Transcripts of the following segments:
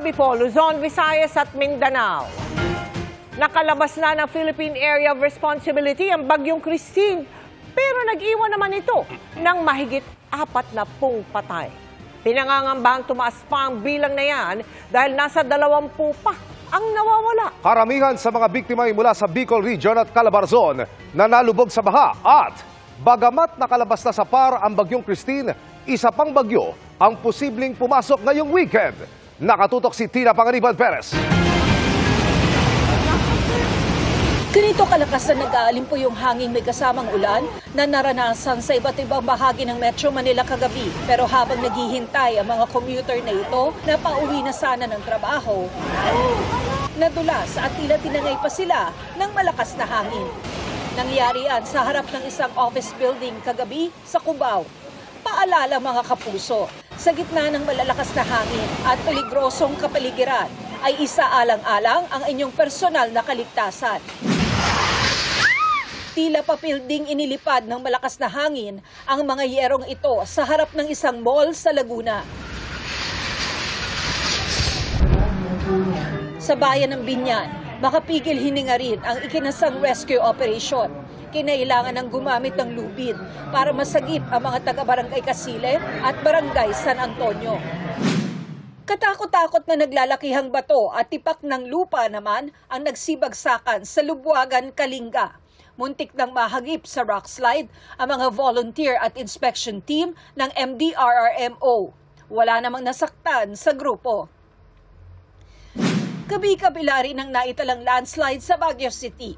gabi po, Luzon, Visayas at Mindanao. Nakalabas na ng Philippine Area of Responsibility ang Bagyong Christine, pero nag-iwan naman ito ng mahigit 40 patay. Pinangangambahang tumaas pa ang bilang na yan dahil nasa 20 pa ang nawawala. Karamihan sa mga biktima ay mula sa Bicol Region at Calabarzon na nalubog sa baha. At bagamat nakalabas na sa par ang Bagyong Christine, isa pang bagyo ang posibleng pumasok ngayong weekend. Nakatutok si Tina Panganiban Perez. Ganito kalakas na nag-aalimpo yung hangin may kasamang ulan na naranasan sa iba't ibang bahagi ng Metro Manila kagabi. Pero habang naghihintay ang mga commuter na ito na pauwi na sana ng trabaho, nadulas at tila tinangay pa sila ng malakas na hangin. Nangyari yan sa harap ng isang office building kagabi sa Cubao. Paalala mga kapuso, sa gitna ng malalakas na hangin at peligrosong kapaligiran ay isaalang-alang ang inyong personal na kaligtasan. Tila papel ding inilipad ng malakas na hangin ang mga yerong ito sa harap ng isang mall sa Laguna. Sa bayan ng Binyan, makapigil hininga rin ang ikinasang rescue operation. Kinailangan ng gumamit ng lubid para masagip ang mga taga-barangay Casile at barangay San Antonio. Katakot-takot na naglalakihang bato at tipak ng lupa naman ang nagsibagsakan sa Lubuagan, Kalinga. Muntik nang mahagip sa rock slide ang mga volunteer at inspection team ng MDRRMO. Wala namang nasaktan sa grupo. Kabi-kabila rin ang naitalang landslide sa Baguio City.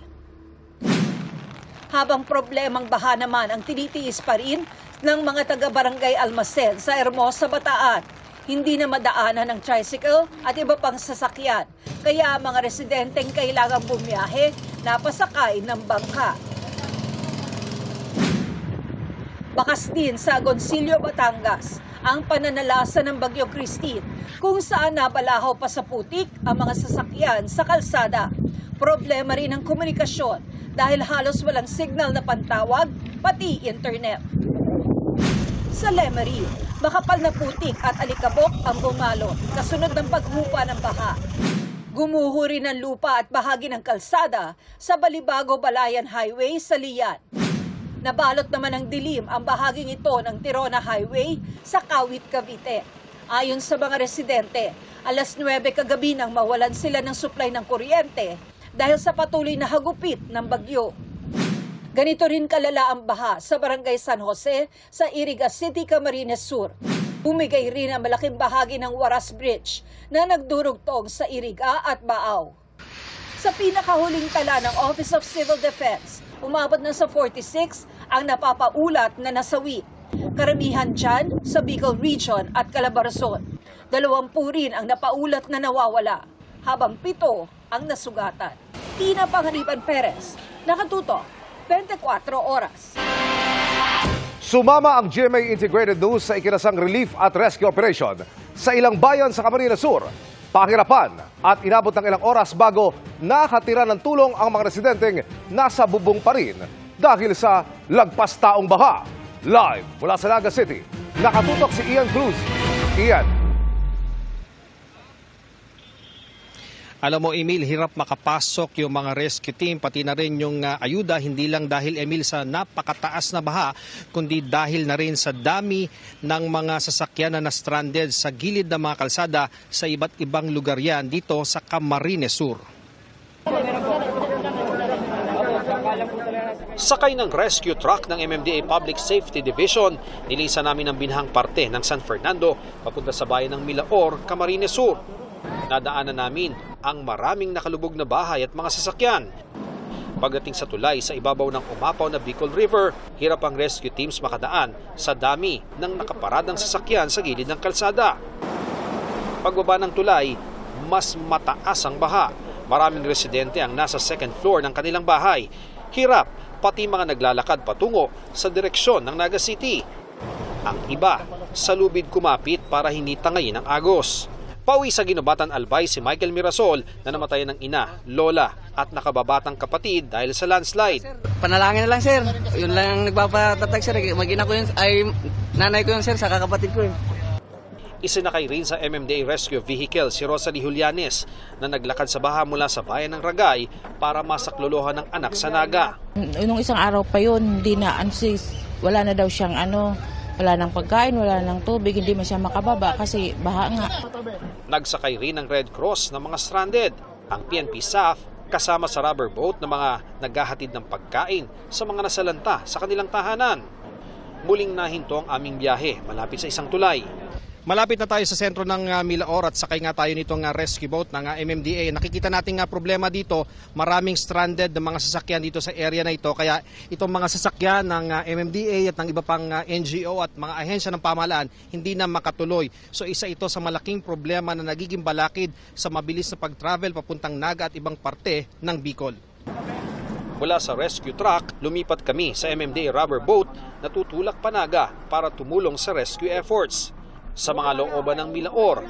Habang problemang baha naman ang tinitiis pa rin ng mga taga-barangay Almacen sa Hermosa, Bataan. Hindi na madaanan ng tricycle at iba pang sasakyan. Kaya mga residenteng kailangang bumiyahe na pasakay ng bangka. Bakas din sa Agoncillo, Batangas ang pananalasa ng Bagyong Christine kung saan nabalahaw pa sa putik ang mga sasakyan sa kalsada. Problema rin ang komunikasyon dahil halos walang signal na pantawag, pati internet. Sa Lemery, makapal na putik at alikabok ang bumalot kasunod ng paghupa ng baha. Gumuho rin ang lupa at bahagi ng kalsada sa Balibago-Balayan Highway sa Lian. Nabalot naman ng dilim ang bahaging ito ng Tirona Highway sa Kawit, Cavite. Ayon sa mga residente, alas 9 kagabi nang mawalan sila ng supply ng kuryente dahil sa patuloy na hagupit ng bagyo. Ganito rin kalala ang baha sa Barangay San Jose sa Iriga City, Camarines Sur. Bumigay rin ang malaking bahagi ng Waras Bridge na nagdurugtong sa Iriga at Baaw. Sa pinakahuling tala ng Office of Civil Defense, umabot na sa 46 ang napapaulat na nasawi. Karamihan dyan sa Bicol Region at Calabarzon. 20 rin ang napaulat na nawawala, habang 7 ang nasugatan. Tina Panganiban Perez, nakatutok, 24 oras. Sumama ang GMA Integrated News sa ikinasang relief at rescue operation sa ilang bayan sa Camarines Sur. Pahirapan at inabot ng ilang oras bago nakatira ng tulong ang mga residenteng nasa bubong pa rin dahil sa lagpas taong baha. Live mula sa Naga City, nakatutok si Ian Cruz. Ian. Alam mo, Emil, hirap makapasok yung mga rescue team, pati na rin yung ayuda, hindi lang dahil, Emil, sa napakataas na baha, kundi dahil na rin sa dami ng mga sasakyan na na-stranded sa gilid ng mga kalsada sa iba't ibang lugar yan dito sa Camarines Sur. Sakay ng rescue truck ng MMDA Public Safety Division, nilisan namin ang binhang parte ng San Fernando papunta sa bayan ng Milaor, Camarines Sur. Nadaanan namin ang maraming nakalubog na bahay at mga sasakyan. Pagdating sa tulay sa ibabaw ng umapaw na Bicol River, hirap ang rescue teams makadaan sa dami ng nakaparadang sasakyan sa gilid ng kalsada. Pagbaba ng tulay, mas mataas ang baha. Maraming residente ang nasa second floor ng kanilang bahay. Hirap pati mga naglalakad patungo sa direksyon ng Naga City. Ang iba sa lubid kumapit para hindi tangayin ang agos. Pauwi sa Ginobatan Albay si Michael Mirasol na namatayan ng ina, lola at nakababatang kapatid dahil sa landslide. Panalangin na lang, sir. Yun lang ang nagpapatatag, sir. Mag-ina ko yun, ay nanay ko yun, sir, sa kakapatid ko. Isinakay rin sa MMDA Rescue Vehicle si Rosalie Julianes na naglakad sa baha mula sa bayan ng Ragay para masaklolohan ng anak sa Naga. Nung isang araw pa yun, hindi na, wala na daw siyang wala nang pagkain, wala nang tubig, hindi man siya makababa kasi baha nga. Nagsakay rin ng Red Cross ng mga stranded. Ang PNP SAF kasama sa rubber boat ng mga naghahatid ng pagkain sa mga nasalanta sa kanilang tahanan. Muling nahinto ang aming biyahe malapit sa isang tulay. Malapit na tayo sa sentro ng Milaor at sakay nga tayo nitong rescue boat ng MMDA. Nakikita natin nga problema dito, maraming stranded na mga sasakyan dito sa area na ito. Kaya itong mga sasakyan ng MMDA at ng iba pang NGO at mga ahensya ng pamahalaan hindi na makatuloy. So isa ito sa malaking problema na nagiging balakid sa mabilis na pag-travel papuntang Naga at ibang parte ng Bicol. Mula sa rescue truck, lumipat kami sa MMDA rubber boat na tutulak pa Naga para tumulong sa rescue efforts. Sa mga looban ng Milaor,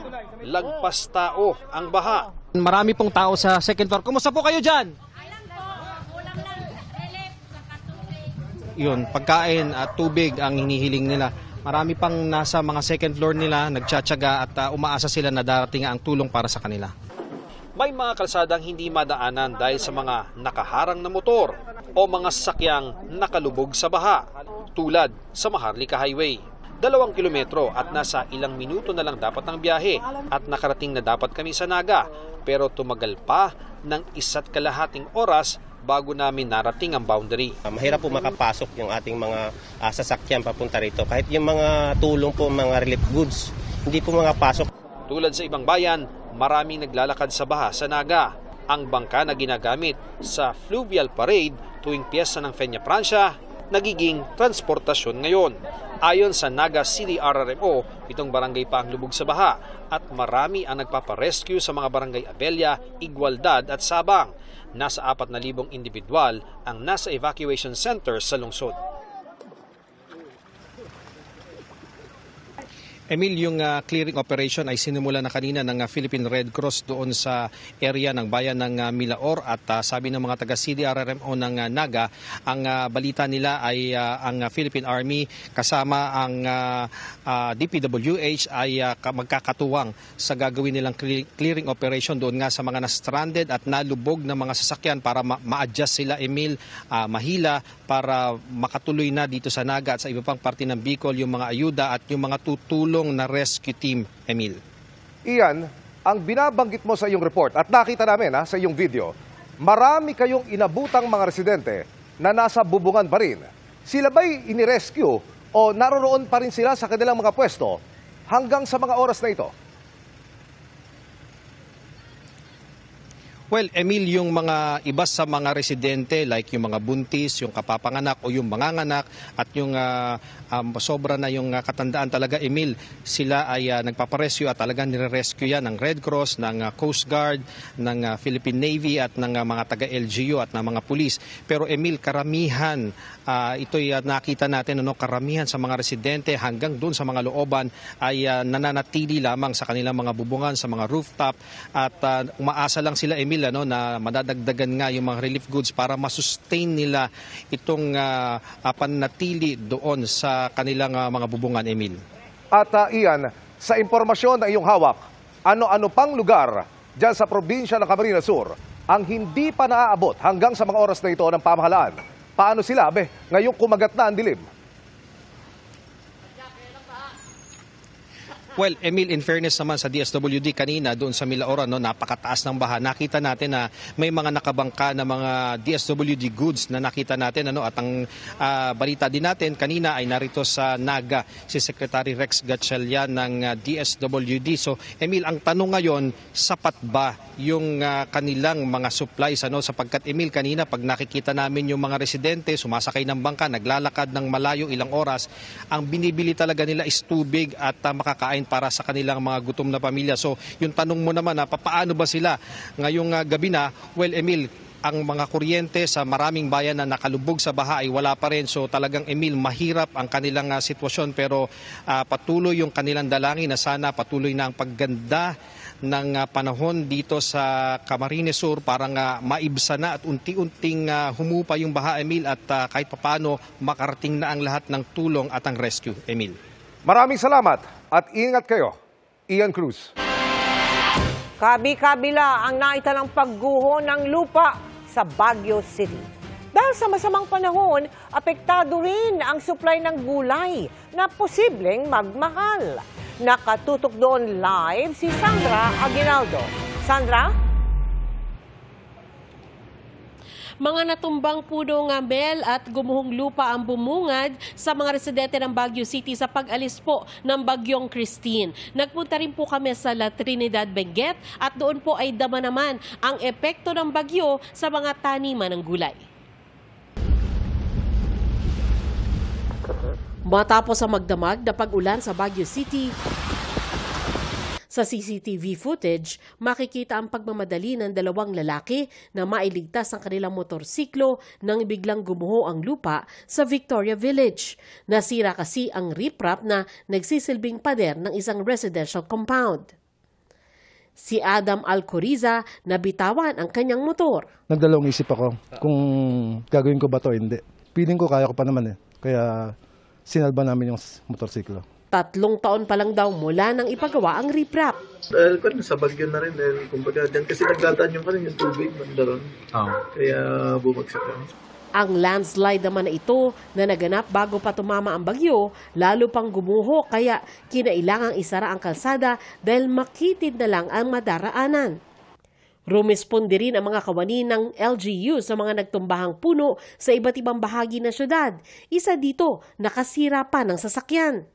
lagpas tao ang baha. Marami pong tao sa second floor. Kumusta po kayo dyan? Yun, pagkain at tubig ang hinihiling nila. Marami pang nasa mga second floor nila, nagtsatsaga at umaasa sila na darating ang tulong para sa kanila. May mga kalsadang hindi madaanan dahil sa mga nakaharang na motor o mga sasakyang nakalubog sa baha, tulad sa Maharlika Highway. 2 kilometro at nasa ilang minuto na lang dapat ang biyahe at nakarating na dapat kami sa Naga, pero tumagal pa ng 1.5 oras bago namin narating ang boundary. Mahirap po makapasok yung ating mga sasakyan papunta rito. Kahit yung mga tulong po, mga relief goods, hindi po makapasok. Tulad sa ibang bayan, maraming naglalakad sa baha sa Naga. Ang bangka na ginagamit sa fluvial parade tuwing piyesta ng Peña Francia, nagiging transportasyon ngayon. Ayon sa Naga City RRMO, itong barangay pa ang lubog sa baha at marami ang nagpaparescue sa mga barangay Abella, Igualdad at Sabang. Nasa 4,000 individual ang nasa evacuation center sa lungsod. Emil, yung clearing operation ay sinimula na kanina ng Philippine Red Cross doon sa area ng bayan ng Milaor at sabi ng mga taga CDRRMO ng Naga, ang balita nila ay ang Philippine Army kasama ang DPWH ay magkakatuwang sa gagawin nilang clearing operation doon nga sa mga na-stranded at nalubog na mga sasakyan para ma-adjust sila, Emil, mahila para makatuloy na dito sa Naga at sa iba pang parte ng Bicol yung mga ayuda at yung mga tutulong na rescue team, Emil. Iyan, ang binabanggit mo sa iyong report at nakita namin sa iyong video, marami kayong inabutang mga residente na nasa bubungan pa rin. Sila ba'y inirescue o naroroon pa rin sila sa kanilang mga pwesto hanggang sa mga oras na ito? Well, Emil, yung mga iba sa mga residente like yung mga buntis, yung kapapanganak o yung manganganak at yung sobra na yung katandaan talaga, Emil, sila ay nagpaparescue at talagang nire-rescue yan ng Red Cross, ng Coast Guard, ng Philippine Navy at ng mga taga-LGU at ng mga pulis. Pero Emil, karamihan, ito'y nakita natin, karamihan sa mga residente hanggang doon sa mga looban ay nananatili lamang sa kanilang mga bubungan, sa mga rooftop at umaasa lang sila, Emil, na madadagdagan nga yung mga relief goods para masustain nila itong panatili doon sa kanilang mga bubungan, Emil. At Ian, sa impormasyon na iyong hawak, ano-ano pang lugar dyan sa probinsya ng Camarines Sur ang hindi pa naaabot hanggang sa mga oras na ito ng pamahalaan? Paano sila, ngayong kumagat na ang dilim? Well, Emil, in fairness naman sa DSWD kanina doon sa Milaor, napakataas ng baha. Nakita natin na may mga nakabangka na mga DSWD goods na nakita natin. At ang balita din natin kanina ay narito sa Naga si Secretary Rex Gatchalian ng DSWD. So, Emil, ang tanong ngayon, sapat ba yung kanilang mga supplies? Sapagkat, Emil, kanina pag nakikita namin yung mga residente, sumasakay ng bangka, naglalakad ng malayo ilang oras, ang binibili talaga nila is tubig at makakain para sa kanilang mga gutom na pamilya. So, yung tanong mo naman, paano ba sila ngayong gabi na? Well, Emil, ang mga kuryente sa maraming bayan na nakalubog sa baha ay wala pa rin. So, talagang, Emil, mahirap ang kanilang sitwasyon. Pero patuloy yung kanilang dalangin na sana patuloy na ang pagganda ng panahon dito sa Camarines Sur para maibsa na at unti-unting humupa yung baha, Emil, at kahit papano makarating na ang lahat ng tulong at ang rescue, Emil. Maraming salamat at ingat kayo. Ian Cruz. Kabi-kabila ang naitalang pagguho ng lupa sa Baguio City. Dahil sa masamang panahon, apektado rin ang supply ng gulay na posibleng magmahal. Nakatutok doon live si Sandra Aguinaldo. Sandra? Mga natumbang puno nga Mel at gumuhong lupa ang bumungad sa mga residente ng Baguio City sa pag-alis po ng Bagyong Christine. Nagpunta rin po kami sa La Trinidad, Benguet at doon po ay dama naman ang epekto ng bagyo sa mga taniman ng gulay. Matapos ang magdamag na pag-ulan sa Baguio City, sa CCTV footage, makikita ang pagmamadali ng dalawang lalaki na mailigtas ang kanilang motorsiklo nang biglang gumuho ang lupa sa Victoria Village. Nasira kasi ang riprap na nagsisilbing pader ng isang residential compound. Si Adam Alcoriza nabitawan ang kanyang motor. Nagdalawang isip ako kung gagawin ko ba to o hindi. Feeling ko kaya ko pa naman Kaya sinalba namin yung motorsiklo. 3 taon pa lang daw mula nang ipagawa ang riprap. Dahil ko sa bagyo na rin, dahil kumbaga dyan kasi nagdadaan yung tubig, mandaron. Kaya bumagsak lang. Ang landslide naman na ito na naganap bago pa tumama ang bagyo, lalo pang gumuho kaya kinailangang isara ang kalsada dahil makitid na lang ang madaraanan. Rumisponde rin ang mga kawani ng LGU sa mga nagtumbahang puno sa iba't ibang bahagi ng syudad. Isa dito, nakasira pa ng sasakyan.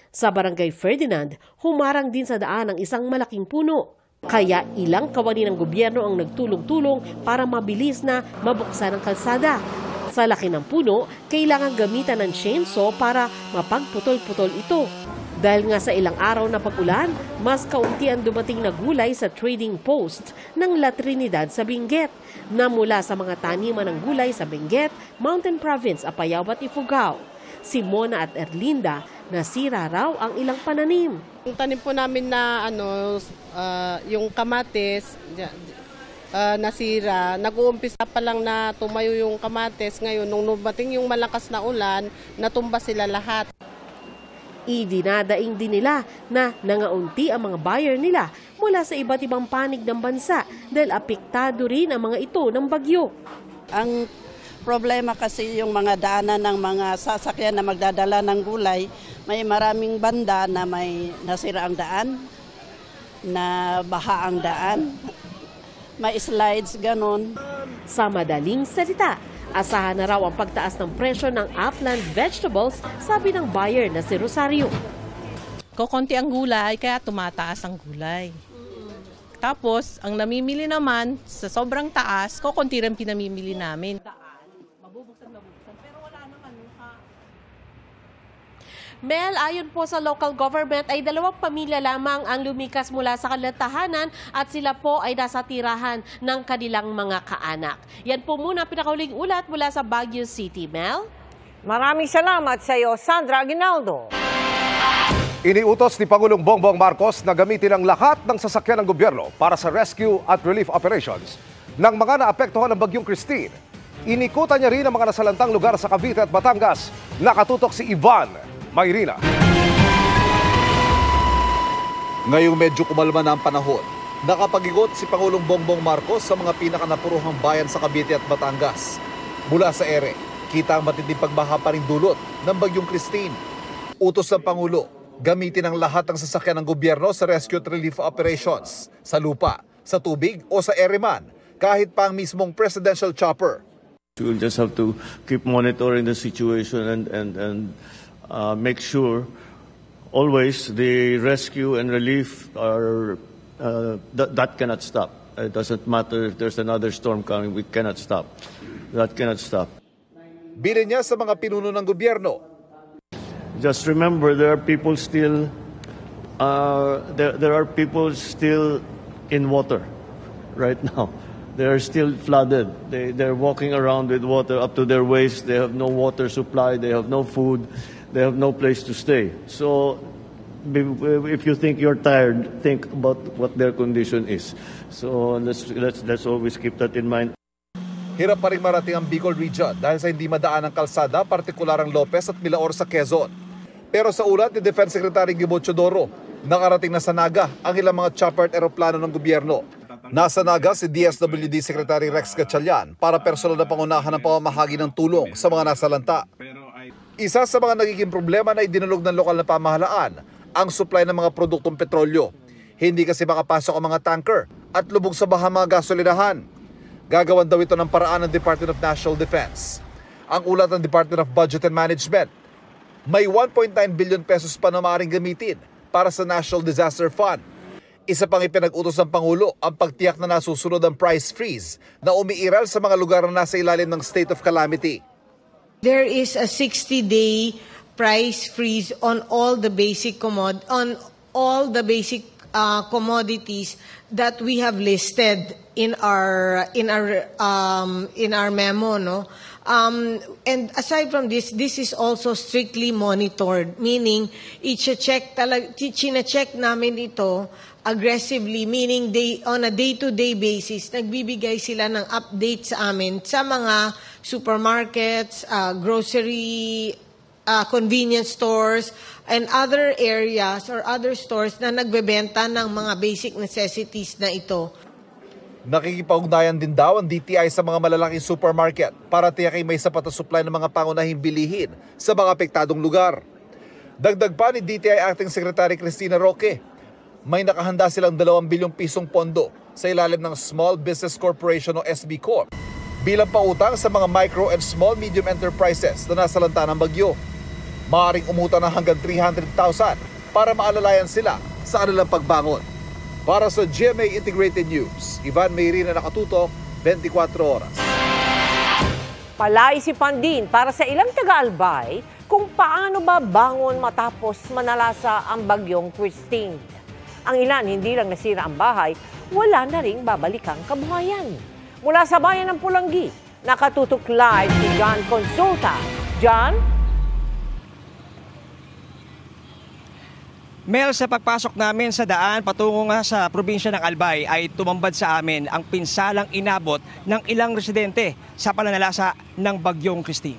Sa Barangay Ferdinand, humarang din sa daan ang isang malaking puno. Kaya ilang kawani ng gobyerno ang nagtulong-tulong para mabilis na mabuksan ang kalsada. Sa laki ng puno, kailangan gamitan ng chainsaw para mapagputol-putol ito. Dahil nga sa ilang araw na pag-ulan, mas kaunti ang dumating na gulay sa trading post ng La Trinidad sa Benguet, na mula sa mga taniman ng gulay sa Benguet, Mountain Province, Apayao at Ifugao. Si Mona at Erlinda, nasira raw ang ilang pananim. Yung tanim po namin na yung kamatis, nasira. Nag-uumpisa pa lang na tumayo yung kamatis. Ngayon, nung numating yung malakas na ulan, natumba sila lahat. Idinadaing din nila na nangaunti ang mga buyer nila mula sa iba't ibang panig ng bansa dahil apektado rin ang mga ito ng bagyo. Ang problema kasi yung mga daanan ng mga sasakyan na magdadala ng gulay, may maraming banda na may nasira ang daan, na baha ang daan, may slides, ganon. Sa madaling salita, asahan na raw ang pagtaas ng presyo ng upland vegetables, sabi ng buyer na si Rosario. Kokonti ang gulay, kaya tumataas ang gulay. Tapos, ang namimili naman, sa sobrang taas, kokonti rin pinamimili namin. Mel, ayon po sa local government ay 2 pamilya lamang ang lumikas mula sa kalatahanan at sila po ay nasa tirahan ng kanilang mga kaanak. Yan po muna pinakauling ulat mula sa Baguio City, Mel. Maraming salamat sa iyo, Sandra Aguinaldo. Iniutos ni Pangulong Bongbong Marcos na gamitin ang lahat ng sasakyan ng gobyerno para sa rescue at relief operations ng mga naapektuhan ng Bagyong Christine. Inikutan niya rin ang mga nasalantang lugar sa Cavite at Batangas. Nakatutok si Ivan Mayrina. Ngayong medyo kumalma na ang panahon, nakapagigot si Pangulong Bongbong Marcos sa mga pinakanapuruhang bayan sa Cavite at Batangas. Mula sa ere, kita ang matinding pagbaha pa ring dulot ng Bagyong Christine. Utos ng Pangulo, gamitin ang lahat ng sasakyan ng gobyerno sa rescue at relief operations, sa lupa, sa tubig o sa ere man, kahit pa ang mismong presidential chopper. We'll just have to keep monitoring the situation and make sure always the rescue and relief are that cannot stop. It doesn't matter if there's another storm coming, we cannot stop. That cannot stop. Bilin niya sa mga pinuno ng gobyerno. Just remember, there are people still in water right now. They are still flooded. They're walking around with water up to their waist. They have no water supply. They have no food. They have no place to stay. So if you think you're tired, think about what their condition is. So let's always keep that in mind. Hirap pa rin marating ang Bicol region dahil sa hindi madaan ng kalsada, partikular ang Lopez at Milaor sa Quezon. Pero sa ulat ni Defense Secretary Gibo Chodoro, Nakarating na sa Naga ang ilang mga chopper at eroplano ng gobyerno. Nasa Naga si DSWD Secretary Rex Gatchalian para personal na pangunahan ng pamamahagi ng tulong sa mga nasalanta. Isa sa mga nagiging problema na idinulog ng lokal na pamahalaan ang supply ng mga produktong petrolyo. Hindi kasi makapasok ang mga tanker at lubog sa baha mga gasolinahan. Gagawan daw ito ng paraan ng Department of National Defense. Ang ulat ng Department of Budget and Management, may 1.9 billion pesos pa na maaaring gamitin para sa National Disaster Fund. Isa pang ipinag-utos ng Pangulo ang pagtiyak na nasusunod ang price freeze na umiiral sa mga lugar na nasa ilalim ng state of calamity. There is a 60-day price freeze on all the basic commodities that we have listed in our memo, no? And aside from this is also strictly monitored, meaning i-check namin ito aggressively, meaning on a day-to-day basis, nagbibigay sila ng update sa amin sa mga supermarkets, grocery, convenience stores, and other areas or other stores na nagbebenta ng mga basic necessities na ito. Nakikipag-ugnayan din daw ang DTI sa mga malalaking supermarket para tiyakin may sapat na supply ng mga pangunahing bilihin sa mga apektadong lugar. Dagdag pa ni DTI Acting Secretary Cristina Roque, may nakahanda silang 2 bilyong pisong pondo sa ilalim ng Small Business Corporation o SB Corp bilang pautang sa mga micro and small medium enterprises na nasalanta ng bagyo. Maaaring umutang ng hanggang 300,000 para maalalayan sila sa kanilang pagbangon. Para sa GMA Integrated News, Ivan Mayrina, nakatutok, 24 oras. Palaisipan din para sa ilang taga-Albay kung paano ba bangon matapos manalasa ang bagyong Christine. Ang ilan hindi lang nasira ang bahay, wala na ring babalikang kabuhayan. Mula sa bayan ng Pulangi, nakatutok live si John Consulta. John? Mel, sa pagpasok namin sa daan patungo nga sa probinsya ng Albay ay tumambad sa amin ang pinsalang inabot ng ilang residente sa pananalasa ng bagyong Christine.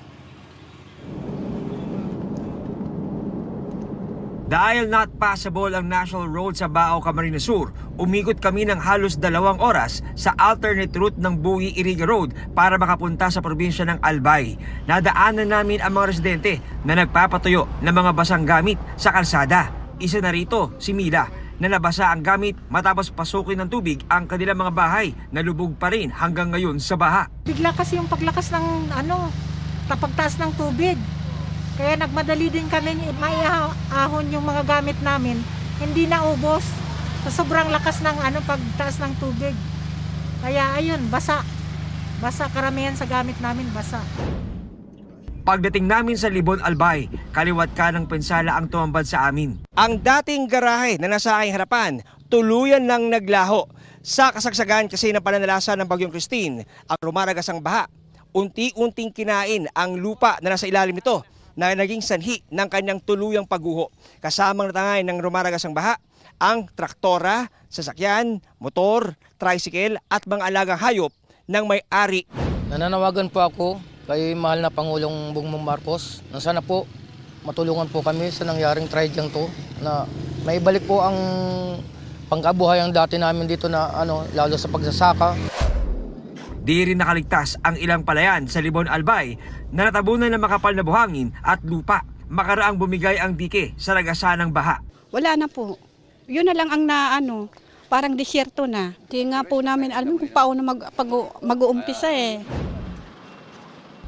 Dahil not passable ang national road sa Bao, Camarines Sur, umikot kami ng halos 2 oras sa alternate route ng Buhi-Iriga Road para makapunta sa probinsya ng Albay. Nadaanan namin ang mga residente na nagpapatuyo ng mga basang gamit sa kalsada. Isa na rito, si Mila, na nabasa ang gamit matapos pasukin ng tubig ang kanilang mga bahay na lubog pa rin hanggang ngayon sa baha. Bigla kasi yung paglakas ng pagtaas ng tubig. Kaya nagmadali din kami maiahon yung mga gamit namin. Hindi naubos sa sobrang lakas ng pagtaas ng tubig. Kaya ayun, basa. Basa karamihan sa gamit namin, basa. Pagdating namin sa Libon, Albay, kaliwat ka ng pensala ang tumambad sa amin. Ang dating garahe na nasa aking harapan, tuluyan nang naglaho. Sa kasagsagan kasi ng pananalasa ng bagyong Christine, ang rumaragas ang baha. Unti-unting kinain ang lupa na nasa ilalim nito na naging sanhi ng kanyang tuluyang pagguho. Kasamang natangay ng rumaragas ang baha, ang traktora, sasakyan, motor, tricycle at mga alagang hayop ng may-ari. Nananawagan po ako kay mahal na Pangulong Bongbong Marcos na sana po matulungan po kami sa nangyaring tragedyang to na maibalik po ang pangkabuhayan dati namin dito na lalo sa pagsasaka. Di rin nakaligtas ang ilang palayan sa Libon, Albay na natabunan ng makapal na buhangin at lupa. Makaraang bumigay ang dike sa ragasan ng baha. Wala na po. Yun na lang ang parang disyerto na. Di nga po namin alam kung paano mag-uumpisa eh.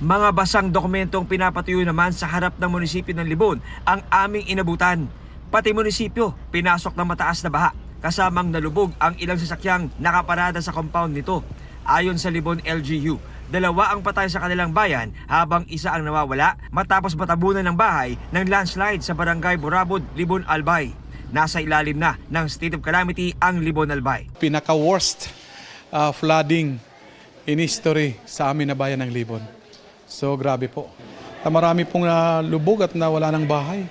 Mga basang dokumentong pinapatuyo naman sa harap ng munisipyo ng Libon ang aming inabutan. Pati munisipyo, pinasok ng mataas na baha. Kasamang nalubog ang ilang sasakyang nakaparada sa compound nito. Ayon sa Libon LGU, 2 ang patay sa kanilang bayan habang 1 ang nawawala matapos matabunan ng bahay ng landslide sa barangay Burabod, Libon, Albay. Nasa ilalim na ng state of calamity ang Libon, Albay. Pinaka-worst flooding in history sa amin na bayan ng Libon. So grabe po. Marami pong lubog at nawala ng bahay.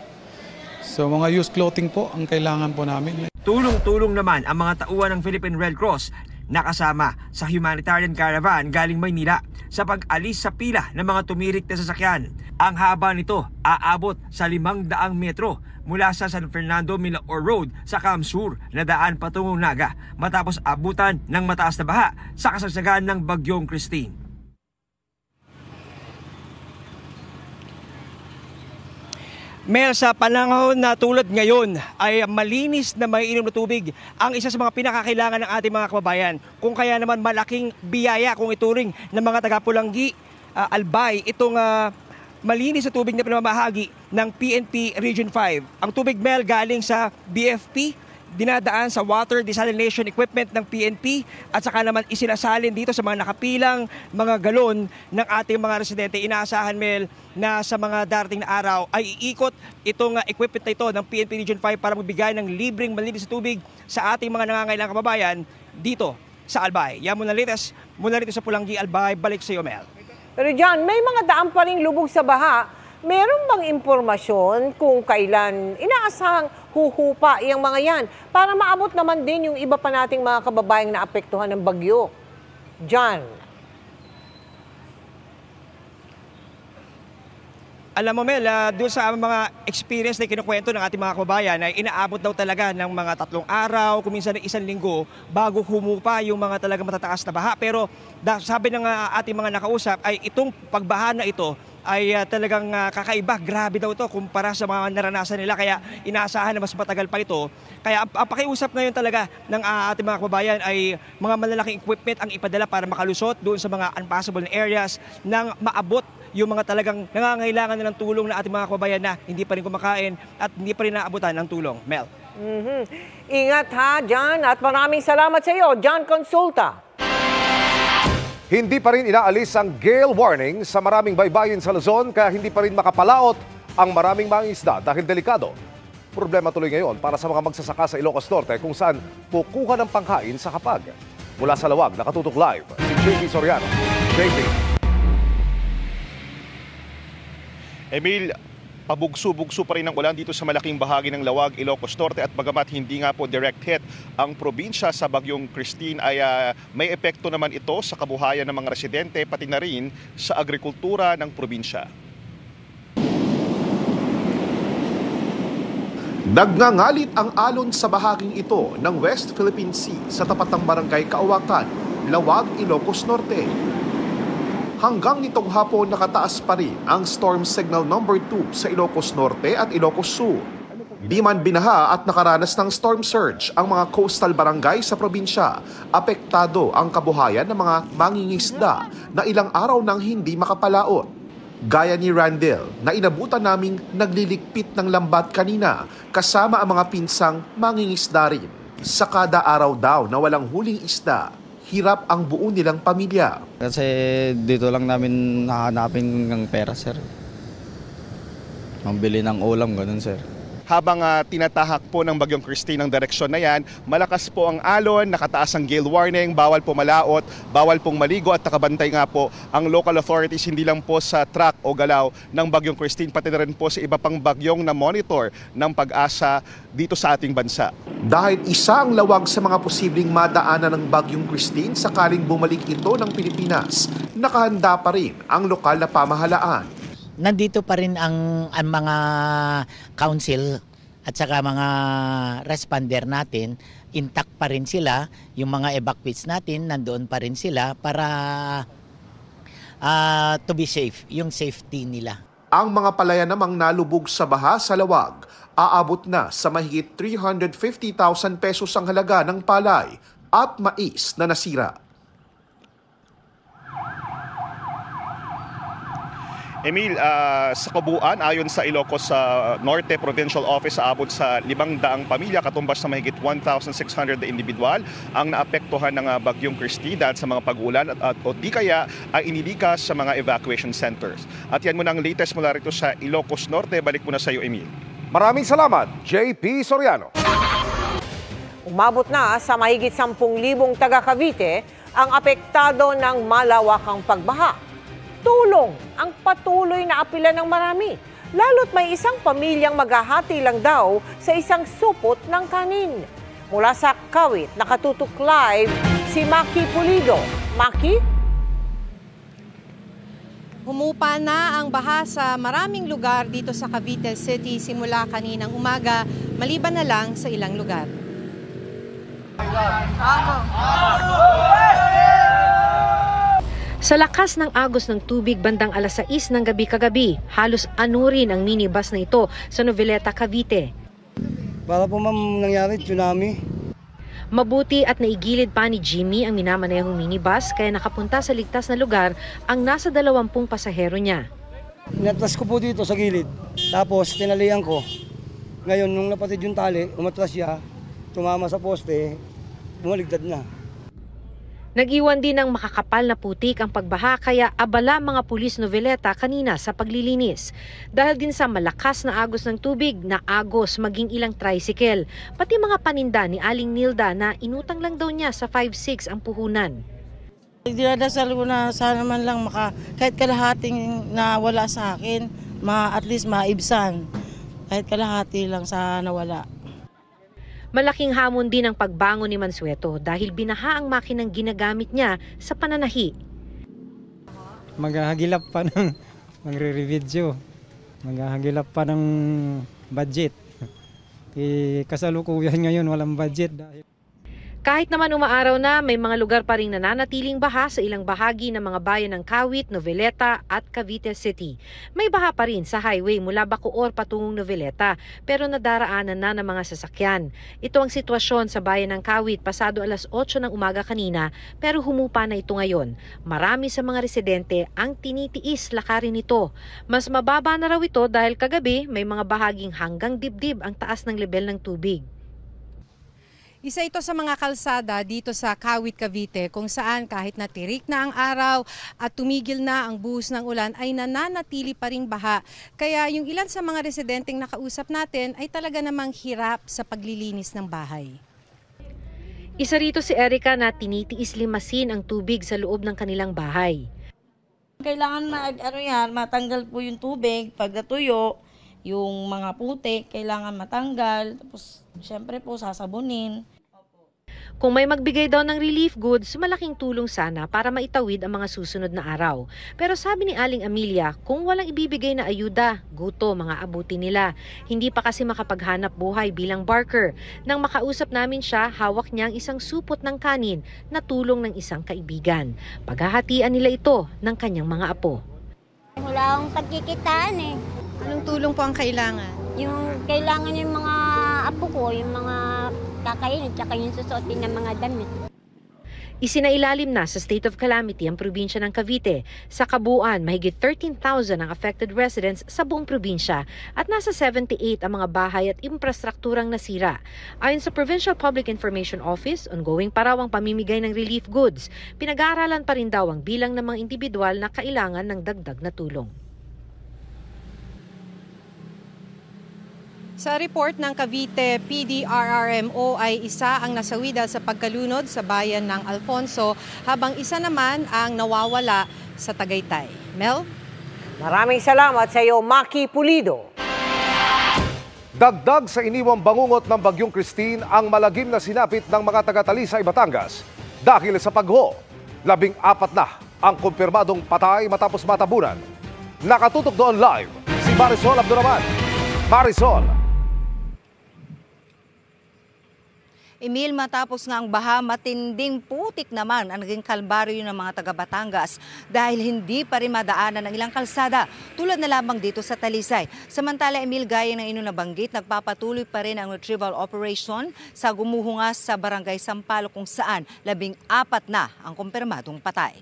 So mga used clothing po ang kailangan po namin. Tulong-tulong naman ang mga tauhan ng Philippine Red Cross nakasama sa humanitarian caravan galing Maynila sa pag-alis sa pila ng mga tumirik na sasakyan. Ang haba nito aabot sa 500 metro mula sa San Fernando Milaor Road sa Camsur na daan patungong Naga matapos abutan ng mataas na baha sa kasagsagan ng Bagyong Christine. Mel, sa panahon na tulad ngayon ay malinis na maiinom na tubig ang isa sa mga pinakakailangan ng ating mga kababayan. Kung kaya naman malaking biyaya kung ituring ng mga taga-Pulanggi, Albay, itong malinis na tubig na pinamamahagi ng PNP Region 5. Ang tubig, Mel, galing sa BFP, dinadaan sa water desalination equipment ng PNP at saka naman isinasalin dito sa mga nakapilang mga galon ng ating mga residente. Inaasahan, Mel, na sa mga darating na araw ay iikot itong equipment na ito ng PNP Region 5 para magbigay ng libreng malinis na tubig sa ating mga nangangailangang kababayan dito sa Albay. Yan muna latest mula rito sa Pulanggi, Albay. Balik sa iyo, Mel. Pero John, may mga daan pa ring lubog sa baha. Meron bang impormasyon kung kailan inaasahang huhupa yung mga yan para maabot naman din yung iba pa nating mga kababayang naapektuhan ng bagyo? John. Alam mo, Mel, doon sa mga experience na kinukwento ng ating mga kababayan ay inaabot daw talaga ng mga 3 araw, kuminsan ng 1 linggo bago humupa yung mga talaga matataas na baha. Pero sabi ng ating mga nakausap ay itong pagbaha na ito ay talagang kakaiba. Grabe daw ito kumpara sa mga naranasan nila. Kaya inaasahan na mas matagal pa ito. Kaya ang pakiusap ngayon talaga ng ating mga kababayan ay mga malalaking equipment ang ipadala para makalusot doon sa mga unpassable na areas nang maabot yung mga talagang nangangailangan nilang tulong na ating mga kababayan na hindi pa rin kumakain at hindi pa rin naabutan ng tulong. Mel. Ingat ha, John. At maraming salamat sa iyo, John Consulta. Hindi pa rin inaalis ang gale warning sa maraming baybayin sa Luzon kaya hindi pa rin makapalaot ang maraming mangingisda dahil delikado. Problema tuloy ngayon para sa mga magsasaka sa Ilocos Norte kung saan kukuha ng pangkain sa hapag. Mula sa Lawag, nakatutok live si JP Soriano. JP. Emil, pabugso-bugso pa rin ang ulan dito sa malaking bahagi ng Lawag, Ilocos Norte at bagamat hindi nga po direct hit ang probinsya sa Bagyong Christine ay may epekto naman ito sa kabuhayan ng mga residente pati na rin sa agrikultura ng probinsya. Nagngangalit ang alon sa bahaging ito ng West Philippine Sea sa tapat ng barangay Kaawakan, Lawag, Ilocos Norte. Hanggang nitong hapon nakataas pa rin ang storm signal number 2 sa Ilocos Norte at Ilocos Sur. Di man binaha at nakaranas ng storm surge ang mga coastal barangay sa probinsya, apektado ang kabuhayan ng mga mangingisda na ilang araw nang hindi makapalaot. Gaya ni Randall na inabutan naming nagliligpit ng lambat kanina kasama ang mga pinsang mangingisda rin. Sa kada araw daw na walang huling isda, hirap ang buo nilang pamilya. Kasi dito lang namin nahanapin ng pera, sir. Mambili ng ulam, ganun, sir. Habang tinatahak po ng Bagyong Christine ang direksyon na yan, malakas po ang alon, nakataas ang gale warning, bawal po malaot, bawal pong maligo at nakabantay nga po ang local authorities hindi lang po sa track o galaw ng Bagyong Christine, pati na rin po sa iba pang bagyong na monitor ng Pag-asa dito sa ating bansa. Dahil isa ang Lawag sa mga posibleng madaanan ng Bagyong Christine sakaling bumalik ito ng Pilipinas, nakahanda pa rin ang lokal na pamahalaan. Nandito pa rin ang mga council at saka mga responder natin, intact pa rin sila, yung mga evacuees natin nandoon pa rin sila para to be safe, yung safety nila. Ang mga palaya namang nalubog sa baha sa Lawag, aabot na sa mahigit 350,000 pesos ang halaga ng palay at mais na nasira. Emil, sa kabuuan, ayon sa Ilocos Norte Provincial Office, aabot sa 500 pamilya, katumbas na mahigit 1,600 na individual ang naapektuhan ng Bagyong Christine dahil sa mga pag-ulan o di kaya ay inilikas sa mga evacuation centers. At yan muna ang latest mula rito sa Ilocos Norte. Balik muna sa iyo, Emil. Maraming salamat, JP Soriano. Umabot na sa mahigit 10,000 taga Cavite ang apektado ng malawakang pagbaha. Tulong ang patuloy na apila ng marami, lalo't may isang pamilyang maghahati lang daw sa isang supot ng kanin. Mula sa Kawit, nakatutok live si Maki Pulido. Maki? Humupa na ang baha sa maraming lugar dito sa Cavite City simula kaninang umaga, maliban na lang sa ilang lugar. Sa lakas ng agos ng tubig bandang alas 6 ng gabi kagabi, halos anurin ang minibus na ito sa Noveleta, Cavite. Para po ma'am nangyari, tsunami. Mabuti at naigilid pa ni Jimmy ang minamanehong minibus kaya nakapunta sa ligtas na lugar ang nasa 20 pasahero niya. Inatras ko po dito sa gilid, tapos tinalian ko. Ngayon, nung napatid yung tali, umatras siya, tumama sa poste, bumaligtad na. Nag-iwan din ng makakapal na putik ang pagbaha kaya abala mga pulis Noveleta kanina sa paglilinis. Dahil din sa malakas na agos ng tubig, na agos maging ilang tricycle. Pati mga paninda ni Aling Nilda na inutang lang daw niya sa 5-6 ang puhunan. Dinadasal ko na sana man lang kahit kalahating nawala sa akin, at least maibsan. Kahit kalahati lang sa nawala. Malaking hamon din ang pagbangon ni Mansueto dahil binaha ang makinang ginagamit niya sa pananahi. Maghahagilap pa ng magre-revideo, maghahagilap pa ng budget. Kasalukuyan ngayon walang budget dahil kahit naman umaaraw na, may mga lugar pa ring nananatiling baha sa ilang bahagi ng mga bayan ng Kawit, Noveleta at Cavite City. May baha pa rin sa highway mula Bacoor patungong Noveleta, pero nadaraanan na ng mga sasakyan. Ito ang sitwasyon sa bayan ng Kawit pasado alas 8 ng umaga kanina, pero humupa na ito ngayon. Marami sa mga residente ang tinitiis lakarin ito. Mas mababa na raw ito dahil kagabi may mga bahaging hanggang dibdib ang taas ng level ng tubig. Isa ito sa mga kalsada dito sa Kawit, Cavite kung saan kahit natirik na ang araw at tumigil na ang buhos ng ulan ay nananatili pa ring baha. Kaya yung ilan sa mga residenteng nakausap natin ay talaga namang hirap sa paglilinis ng bahay. Isa rito si Erica na tinitiis limasin ang tubig sa loob ng kanilang bahay. Kailangan matanggal po yung tubig pag natuyo. Yung mga putik, kailangan matanggal. Tapos, syempre po, sasabunin. Kung may magbigay daw ng relief goods, malaking tulong sana para maitawid ang mga susunod na araw. Pero sabi ni Aling Amelia, kung walang ibibigay na ayuda, guto mga abuti nila. Hindi pa kasi makapaghanap buhay bilang barker. Nang makausap namin siya, hawak niya ang isang supot ng kanin na tulong ng isang kaibigan. Paghahatian nila ito ng kanyang mga apo. Wala akong pagkikitaan eh. Anong tulong po ang kailangan? Yung kailangan yung mga apo ko, yung mga kakainin, tsaka yung susuotin ng mga damit. Isinailalim na sa state of calamity ang probinsya ng Cavite. Sa kabuuan, mahigit 13,000 ang affected residents sa buong probinsya at nasa 78 ang mga bahay at infrastrukturang nasira. Ayon sa Provincial Public Information Office, ongoing pa raw ang pamimigay ng relief goods. Pinag-aaralan pa rin daw ang bilang ng mga individual na kailangan ng dagdag na tulong. Sa report ng Cavite PDRRMO ay isa ang nasawi dahil sa pagkalunod sa bayan ng Alfonso habang isa naman ang nawawala sa Tagaytay. Mel? Maraming salamat sa iyo, Maki Pulido. Dagdag sa iniwang bangungot ng Bagyong Christine ang malagim na sinapit ng mga taga-Talisay, Batangas. Dahil sa pagho, 14 na ang kumpirmadong patay matapos matabunan. Nakatutok doon live si Marisol Abduraman. Marisol. Emil, matapos nga ang baha, matinding putik naman ang naging kalbaryo ng mga taga-Batangas dahil hindi pa rin madaanan ng ilang kalsada tulad na lamang dito sa Talisay. Samantala, Emil, gaya ng inyong nabanggit, nagpapatuloy pa rin ang retrieval operation sa gumuhungas sa Barangay Sampaloc kung saan 14 na ang kumpirmadong patay.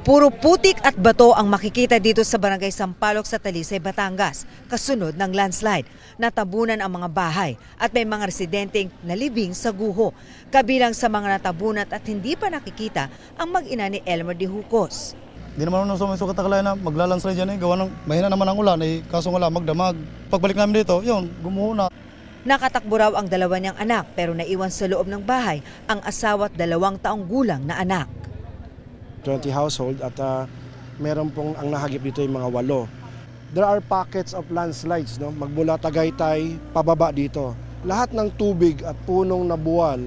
Puro putik at bato ang makikita dito sa Barangay Sampaloc sa Talisay, Batangas, kasunod ng landslide. Natabunan ang mga bahay at may mga residenteng nalibing sa guho. Kabilang sa mga natabunan at hindi pa nakikita ang mag-ina ni Elmer de Jucos. Hindi naman nung sumiso katakalayan na maglalandslide yan gawa ng mahina naman ang ulan kaso wala magdamag. Pagbalik namin dito, yun, gumuho na. Nakatakbo raw ang dalawa niyang anak pero naiwan sa loob ng bahay ang asawa at 2 taong gulang na anak. 20 household at meron pong ang nahagip dito yung mga 8. There are pockets of landslides, no? Magmula Tagaytay, pababa dito. lahat ng tubig at punong nabuwal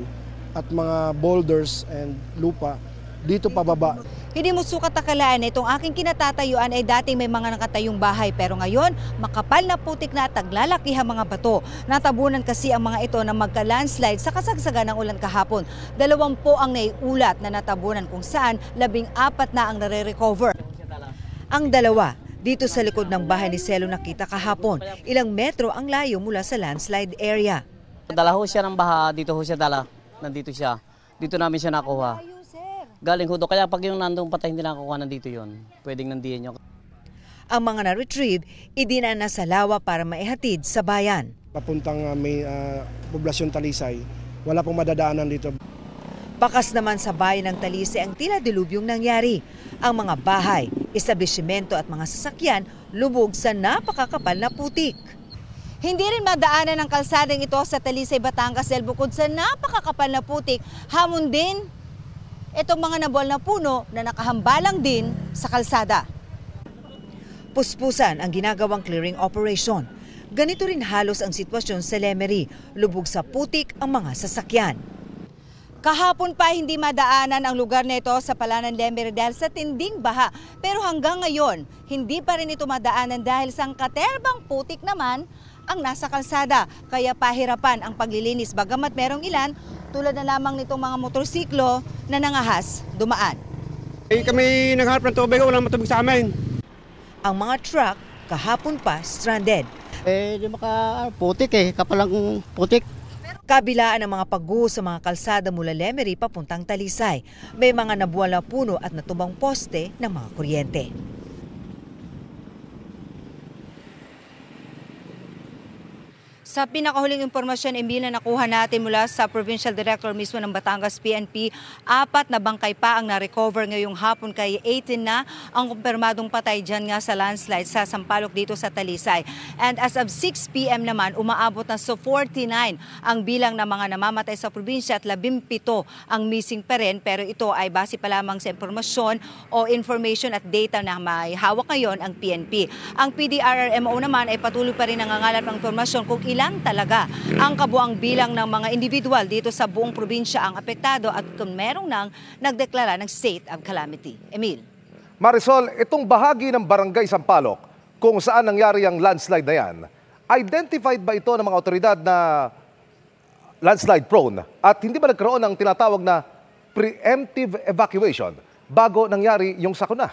at mga boulders and lupa dito pababa. Hindi mo sukat akalaan na itong aking kinatatayuan ay dating may mga nakatayong bahay pero ngayon makapal na putik na at taglalakihang mga bato. Natabunan kasi ang mga ito na magka-landslide sa kasagsagan ng ulan kahapon. 20 ang naiulat na natabunan kung saan 14 na ang nare-recover. Ang dalawa dito sa likod ng bahay ni Selo nakita kahapon. Ilang metro ang layo mula sa landslide area. Dala ho siya ng baha, dito ho siya dala. Nandito siya. Dito namin siya nakuha. Galing ho do, kaya pag yung nandong patay hindi nakukuha nandito yon. Pwedeng nandiyan nyo. Ang mga na-retrieve, idinaan na sa lawa para maihatid sa bayan. Papuntang may poblasyon Talisay, wala pong madadaanan dito. Bakas naman sa bayan ng Talisay ang tila dilubyong nangyari. Ang mga bahay, establishmento at mga sasakyan lubog sa napakakapal na putik. Hindi rin madaanan ng kalsadang ito sa Talisay, Batangas dahil bukod sa napakakapal na putik, hamon din itong mga nabuwal na puno na nakahambalang din sa kalsada. Puspusan ang ginagawang clearing operation. Ganito rin halos ang sitwasyon sa Lemery. Lubog sa putik ang mga sasakyan. Kahapon pa hindi madaanan ang lugar nito sa Palanan Lemery dahil sa tinding baha. Pero hanggang ngayon, hindi pa rin ito madaanan dahil sangkaterbang putik naman ang nasa kalsada. Kaya pahirapan ang paglilinis bagamat merong ilan tulad na lamang nitong mga motorsiklo na nangahas dumaan. Kami naghahanap ng tubig, walang matubig sa amin. Ang mga truck kahapon pa stranded. Di makaputik kapalang putik. Kabilaan ang mga pagguho sa mga kalsada mula Lemery papuntang Talisay. May mga nabuwal na puno at natumbang poste ng mga kuryente. Sa pinakahuling impormasyon, Emil, na nakuha natin mula sa Provincial Director mismo ng Batangas PNP, 4 na bangkay pa ang na-recover ngayong hapon kaya 18 na ang kumpirmadong patay dyan nga sa landslide sa Sampaloc dito sa Talisay. And as of 6 p.m. naman, umaabot na sa 49 ang bilang ng mga namamatay sa probinsya at 17 ang missing pa rin. Pero ito ay base pa lamang sa impormasyon o information at data na may hawak ngayon ang PNP. Ang PDRRMO naman ay patuloy pa rin nangangalap ng impormasyon kung ilan talaga ang kabuang bilang ng mga individual dito sa buong probinsya ang apektado at kung merong nang nagdeklara ng state of calamity. Emil. Marisol, itong bahagi ng Barangay Sampaloc kung saan nangyari ang landslide na yan, identified ba ito ng mga otoridad na landslide prone at hindi ba nagkaroon ng tinatawag na preemptive evacuation bago nangyari yung sakuna?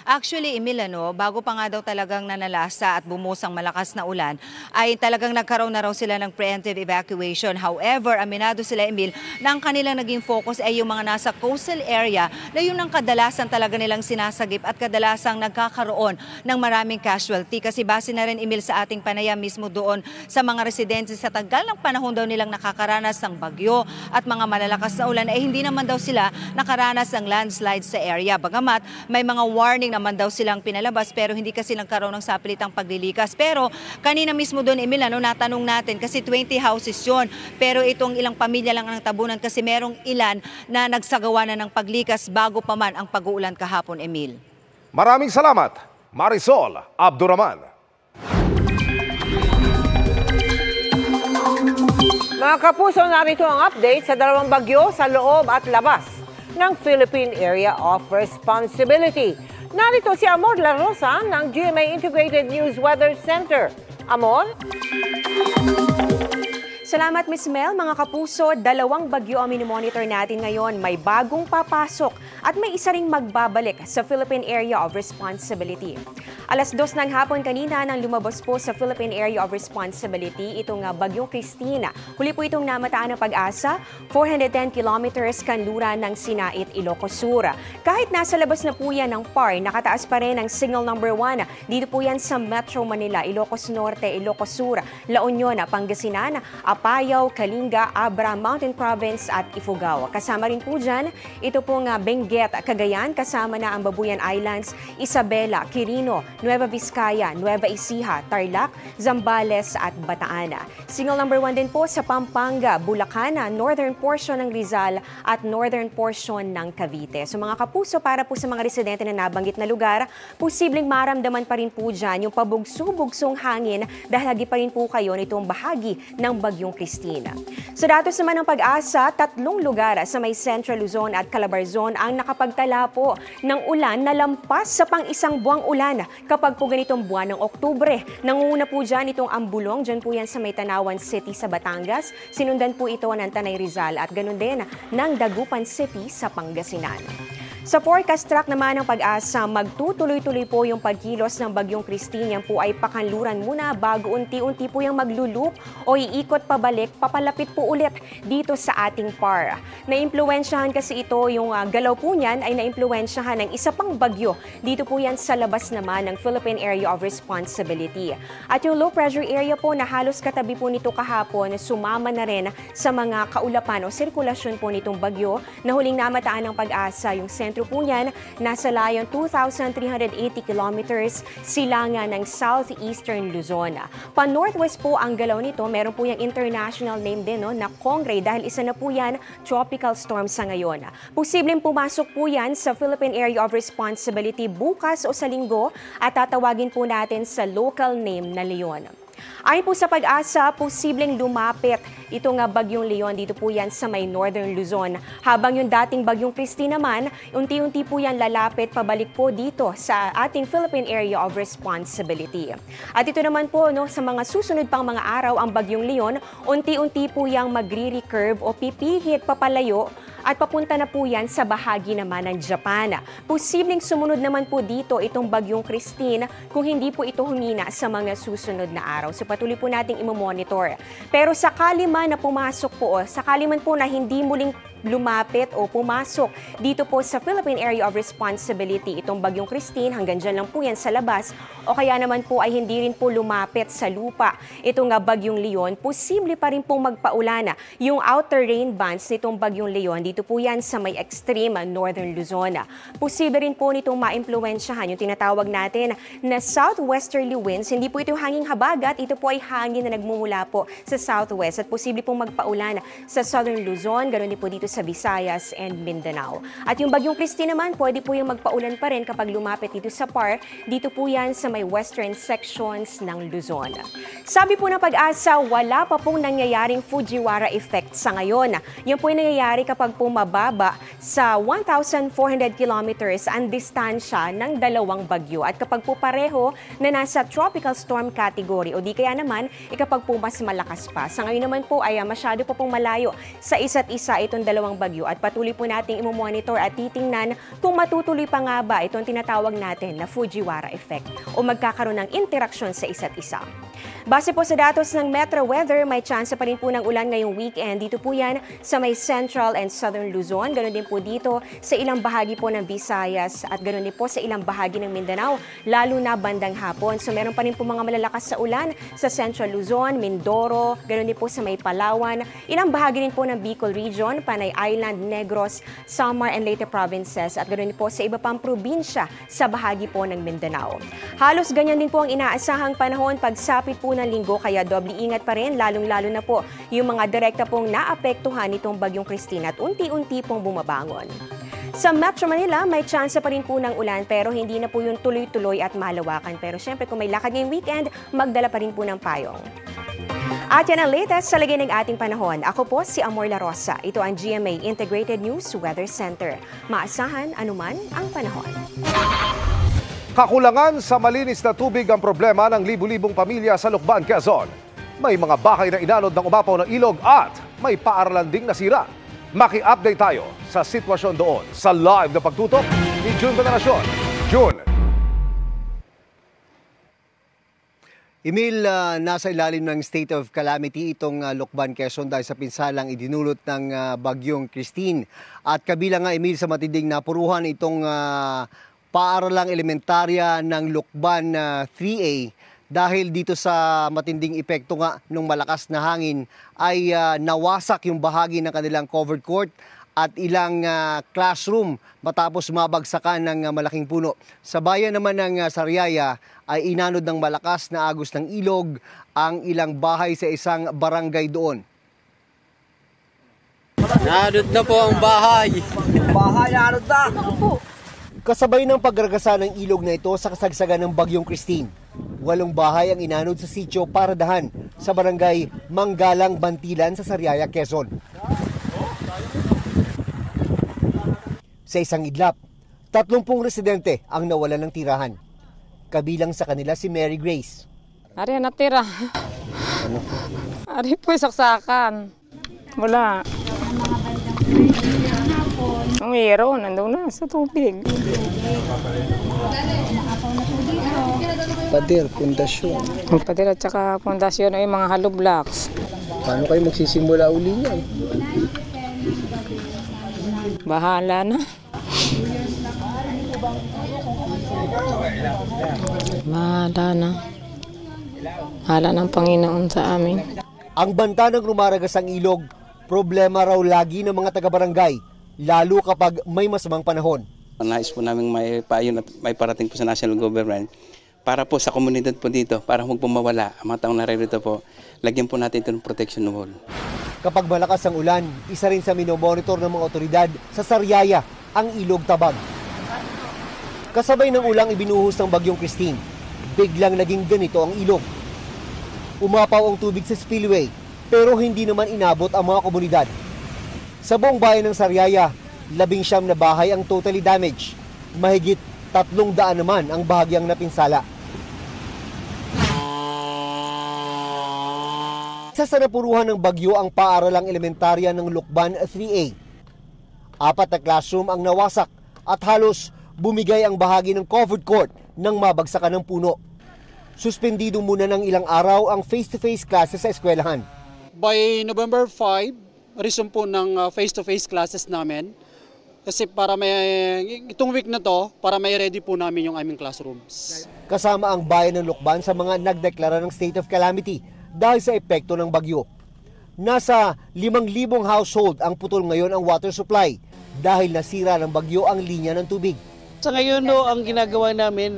Actually, Emil, bago pa nga daw talagang nanalasa at bumusang malakas na ulan, ay talagang nagkaroon na raw sila ng preemptive evacuation. However, aminado sila, Emil, na ang kanilang naging focus ay yung mga nasa coastal area na yun ang kadalasan talaga nilang sinasagip at kadalasang nagkakaroon ng maraming casualty. Kasi base na rin, Emil, sa ating panayam mismo doon sa mga residente sa tagal ng panahon daw nilang nakakaranas ng bagyo at mga malalakas na ulan, ay hindi naman daw sila nakaranas ng landslide sa area. Bagamat may mga warning naman daw silang pinalabas pero hindi kasi nagkaroon ng sapilitang paglilikas. Pero kanina mismo doon, Emil, natanong natin kasi 20 houses yun. Pero itong ilang pamilya lang ang tabunan kasi merong ilan na nagsagawa na ng paglikas bago pa man ang pag-uulan kahapon, Emil. Maraming salamat, Marisol Abduraman. Mga kapuso, narito ang update sa dalawang bagyo sa loob at labas ng Philippine Area of Responsibility. Narito si Amor La Rosa ng GMA Integrated News Weather Center. Amor? Salamat, Miss Mel. Mga kapuso, 2 bagyo ang minomonitor natin ngayon. May bagong papasok at may isa ring magbabalik sa Philippine Area of Responsibility. Alas 2 ng hapon kanina nang lumabas po sa Philippine Area of Responsibility itong bagyong Christina. Huli po itong namataan ng Pag-asa, 410 kilometers kanluran ng Sinait, Ilocos Sur. Kahit nasa labas na po yan ng PAR, nakataas pa rin ang signal number 1. Dito po yan sa Metro Manila, Ilocos Norte, Ilocos Sur, La Union, Pangasinan, Apayao, Kalinga, Abra, Mountain Province at Ifugao. Kasama rin po dyan, ito pong Benguet, Cagayan, kasama na ang Babuyan Islands, Isabela, Quirino, Nueva Vizcaya, Nueva Ecija, Tarlac, Zambales at Bataan. Single number 1 din po sa Pampanga, Bulacan, northern portion ng Rizal at northern portion ng Cavite. So mga kapuso, para po sa mga residente na nabanggit na lugar, posibleng maramdaman pa rin po dyan yung pabugso-bugsong hangin dahil lagi pa rin po kayo nitong bahagi ng Bagyong Christine. Sa datos naman ng Pag-asa, 3 lugar sa may Central Luzon at Calabarzon ang nakapagtala po ng ulan na lampas sa pang-isang buwang ulan kapag po ganitong buwan ng Oktubre. Nangunguna po dyan itong Ambulong, dyan po yan sa may Tanawan City sa Batangas. Sinundan po ito ng Tanay Rizal at ganun din ng Dagupan City sa Pangasinan. Sa forecast track naman ng Pag-asa, magtutuloy-tuloy po yung pagkilos ng Bagyong Christine. Yan po ay pakanluran muna bago unti-unti po yung maglulup o iikot pabalik, papalapit po ulit dito sa ating PAR. Naimpluwensyahan kasi ito, yung galaw po niyan ay naimpluwensyahan ng isa pang bagyo. Dito po yan sa labas naman ng Philippine Area of Responsibility. At yung low pressure area po na halos katabi po nito kahapon, sumama na rin sa mga kaulapan o sirkulasyon po nitong bagyo na huling namataan ng Pag-asa. Yung sentro po niyan nasa layong 2,380 kilometers silangan ng southeastern Luzon. Pa-northwest po ang galaw nito, meron po yung international name din na Kongre dahil isa na po yan tropical storm sa ngayon. Posibleng pumasok po yan sa Philippine Area of Responsibility bukas o sa linggo at tatawagin po natin sa local name na Leon. Ayon po sa Pag-asa, posibleng lumapit itong Bagyong Leon. Dito po yan sa may northern Luzon. Habang yung dating Bagyong Christine naman, unti-unti po yan lalapit pabalik po dito sa ating Philippine Area of Responsibility. At ito naman po, sa mga susunod pang mga araw, ang Bagyong Leon, unti-unti po yang magre-recurve o pipihit papalayo at papunta na po yan sa bahagi naman ng Japan. Posibleng sumunod naman po dito itong Bagyong Christine kung hindi po ito humina sa mga susunod na araw. So patuloy po nating imomonitor. Pero sakali man na pumasok po, sakali man po na hindi muling lumapit o pumasok dito po sa Philippine Area of Responsibility itong Bagyong Christine, hanggang dyan lang po yan sa labas, o kaya naman po ay hindi rin po lumapit sa lupa itong Bagyong Leon, posible pa rin pong magpaulana yung outer rain bands nitong Bagyong Leon. Dito po yan sa may extreme northern Luzon. Posible rin po nitong maimpluwensyahan yung tinatawag natin na southwesterly winds. Hindi po ito hanging habagat, ito po ay hangin na nagmumula po sa southwest at posible pong magpaulana sa southern Luzon, ganoon din po dito sa Visayas and Mindanao. At yung Bagyong Christine naman, pwede po yung magpaulan pa rin kapag lumapit dito sa PAR. Dito po yan sa may western sections ng Luzon. Sabi po ng Pag-asa, wala pa pong nangyayaring Fujiwara effect sa ngayon. Yan po yung nangyayari kapag po mababa sa 1,400 kilometers ang distansya ng dalawang bagyo. At kapag po pareho na nasa tropical storm category o di kaya naman, kapag po mas malakas pa. Sa ngayon naman po ay masyado po pong malayo sa isa't isa itong dalawang bagyo at patuloy po nating imomonitor at titingnan kung matutuloy pa nga ba itong tinatawag natin na Fujiwara effect o magkakaroon ng interaksyon sa isa't isa. Base po sa datos ng Metro Weather, may chance pa rin po ng ulan ngayong weekend. Dito po yan sa may central and southern Luzon. Ganon din po dito sa ilang bahagi po ng Visayas at ganon din po sa ilang bahagi ng Mindanao, lalo na bandang hapon. So meron pa rin po mga malalakas sa ulan sa central Luzon, Mindoro, ganon din po sa may Palawan, ilang bahagi rin po ng Bicol Region, Panay Island, Negros, Samar and Leyte provinces at ganon din po sa iba pang probinsya sa bahagi po ng Mindanao. Halos ganyan din po ang inaasahang panahon pagsapit po ng linggo, kaya doble ingat pa rin, lalong-lalo na po yung mga direkta pong naapektuhan nitong Bagyong Christine at unti-unti pong bumabangon. Sa Metro Manila, may chance pa rin po ng ulan pero hindi na po yung tuloy-tuloy at malawakan. Pero syempre kung may lakad ngayong weekend, magdala pa rin po ng payong. At yan ang latest sa lagay ng ating panahon. Ako po si Amor La Rosa. Ito ang GMA Integrated News Weather Center. Maasahan anuman ang panahon. Kakulangan sa malinis na tubig ang problema ng libu-libong pamilya sa Lucban, Quezon. May mga bahay na inanod ng umapaw ng ilog at may paaralan ding nasira. Maki-update tayo sa sitwasyon doon sa live na pagtutok ni June Veneracion. June. Emil, nasa ilalim ng state of calamity itong Lucban, Quezon dahil sa pinsalang idinulot ng Bagyong Christine. At kabilang nga, Emil, sa matinding napuruhan itong paaralang elementarya ng Lucban 3A Dahil dito sa matinding epekto nga ng malakas na hangin ay nawasak yung bahagi ng kanilang covered court at ilang classroom matapos mabagsakan ng malaking puno. Sa bayan naman ng Sariaya ay inanod ng malakas na agos ng ilog ang ilang bahay sa isang barangay doon. Nanod na po ang bahay. Bahay nanod na. Kasabay ng pagragasa ng ilog na ito sa kasagsagan ng Bagyong Christine. 8 bahay ang inanod sa sitio Paradahan sa barangay Manggalang, Bantilan sa Sariaya, Quezon. Sa isang idlap, 30 residente ang nawalan ng tirahan. Kabilang sa kanila si Mary Grace. Ari natira. Ari po saksakan. Wala. Ang hero, nandun na sa tubig. Pader, pundasyon. Ang pader at saka pundasyon ay mga hollow blocks. Paano kayo magsisimula uli niyan? Bahala na. Bahala na. Bahala ng Panginoon sa amin. Ang banta ng rumaragas ang ilog, problema raw lagi ng mga taga-barangay, lalo kapag may masamang panahon. Nais po namin may payon at may parating po sa national government para po sa komunidad po dito, para huwag po mawala ang mga taong naririto po, lagyan po natin ito ng protection wall. Kapag malakas ang ulan, isa rin sa minomonitor ng mga otoridad sa Sariaya ang Ilog Tabag. Kasabay ng ulang ibinuhos ng Bagyong Christine, biglang naging ganito ang ilog. Umapaw ang tubig sa spillway, pero hindi naman inabot ang mga komunidad. Sa buong bayan ng Sariaya, 19 na bahay ang totally damaged. Mahigit 300 naman ang bahagyang napinsala. Sa sanapuruhan ng bagyo ang paaralang elementarya ng Lukban 3A. 4 na classroom ang nawasak at halos bumigay ang bahagi ng covered court nang mabagsakan ng puno. Suspendido muna ng ilang araw ang face-to-face classes sa eskwelahan. By November 5, resume po ng face-to-face classes namin. Kasi para itong week na to, para may ready po namin yung aming classrooms. Kasama ang bayan ng Lukban sa mga nagdeklara ng state of calamity dahil sa epekto ng bagyo. Nasa 5,000 household ang putol ngayon ang water supply dahil nasira ng bagyo ang linya ng tubig. Sa ngayon ang ginagawa namin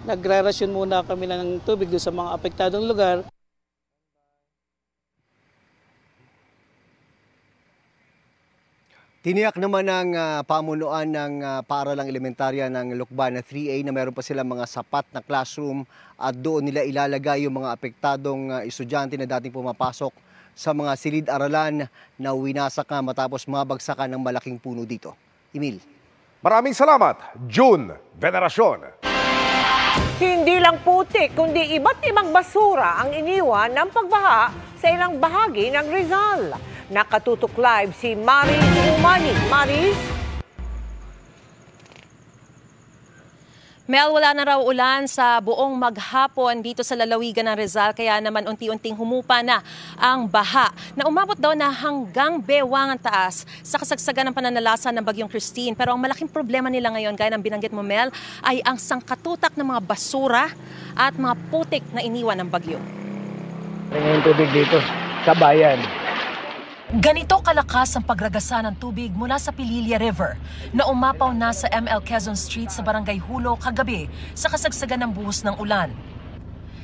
nagrarasyon muna kami ng tubig doon sa mga apektadong lugar. Tiniyak naman ng pamunuan ng paaralang elementarya ng Lukban 3A na meron pa silang mga sapat na classroom at doon nila ilalagay yung mga apektadong estudyante na dating pumapasok sa mga silid-aralan na winasak matapos mabagsakan ng malaking puno dito. Emil. Maraming salamat, June Veneracion. Hindi lang putik, kundi iba't ibang basura ang iniwan ng pagbaha sa ilang bahagi ng Rizal. Nakatutok live si Maris Umani. Maris? Mel, wala na raw ulan sa buong maghapon dito sa lalawigan ng Rizal, kaya naman unti-unting humupa na ang baha na umabot daw na hanggang bewang ang taas sa kasagsagan ng pananalasa ng Bagyong Christine. Pero ang malaking problema nila ngayon, gaya ng binanggit mo, Mel, ay ang sangkatutak ng mga basura at mga putik na iniwan ng bagyo. Yung tubig dito sa bayan. Ganito kalakas ang pagragasa ng tubig mula sa Pililla River na umapaw na sa ML Quezon Street sa Barangay Hulo kagabi sa kasagsagan ng buhos ng ulan.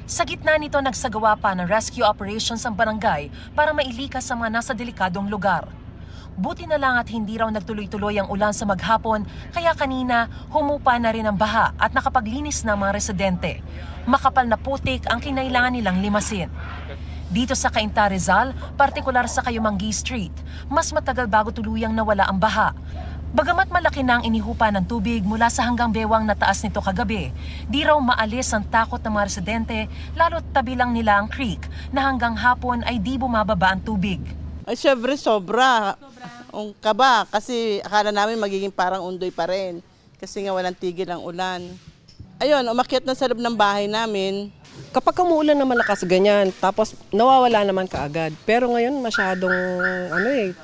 Sa gitna nito nagsagawa pa ng rescue operations ang barangay para mailikas sa mga nasa delikadong lugar. Buti na lang at hindi raw nagtuloy-tuloy ang ulan sa maghapon kaya kanina humupa na rin ang baha at nakapaglinis na mga residente. Makapal na putik ang kinailangan nilang limasin. Dito sa Cainta, Rizal, partikular sa Kayumanggi Street, mas matagal bago tuluyang nawala ang baha. Bagamat malaki na ang inihupa ng tubig mula sa hanggang bewang na taas nito kagabi, di raw maalis ang takot ng mga residente lalo't tabi lang nila ang creek na hanggang hapon ay di bumababa ang tubig. Ay syempre sobra. Ang kaba kasi akala namin magiging parang undoy pa rin kasi nga walang tigil ang ulan. Ayun, umakyat na sa loob ng bahay namin. Kapag umuulan na malakas ganyan, tapos nawawala naman kaagad. Pero ngayon masyadong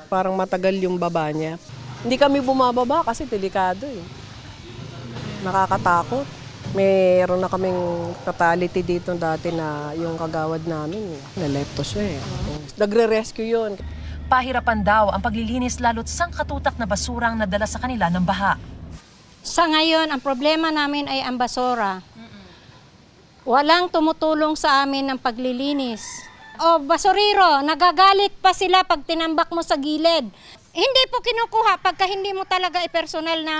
parang matagal yung baba niya. Hindi kami bumababa kasi delikado eh. Nakakatakot. Mayroon na kaming fatality dito dati na yung kagawad namin, nalepto siya eh. Nagre-rescue yun. Pahirapan daw ang paglilinis lalo't sangkatutak na basurang nadala sa kanila ng baha. Sa ngayon, ang problema namin ay ang basura. Walang tumutulong sa amin ng paglilinis. O basuriro, nagagalit pa sila pag tinambak mo sa gilid. Hindi po kinukuha pagka hindi mo talaga personal na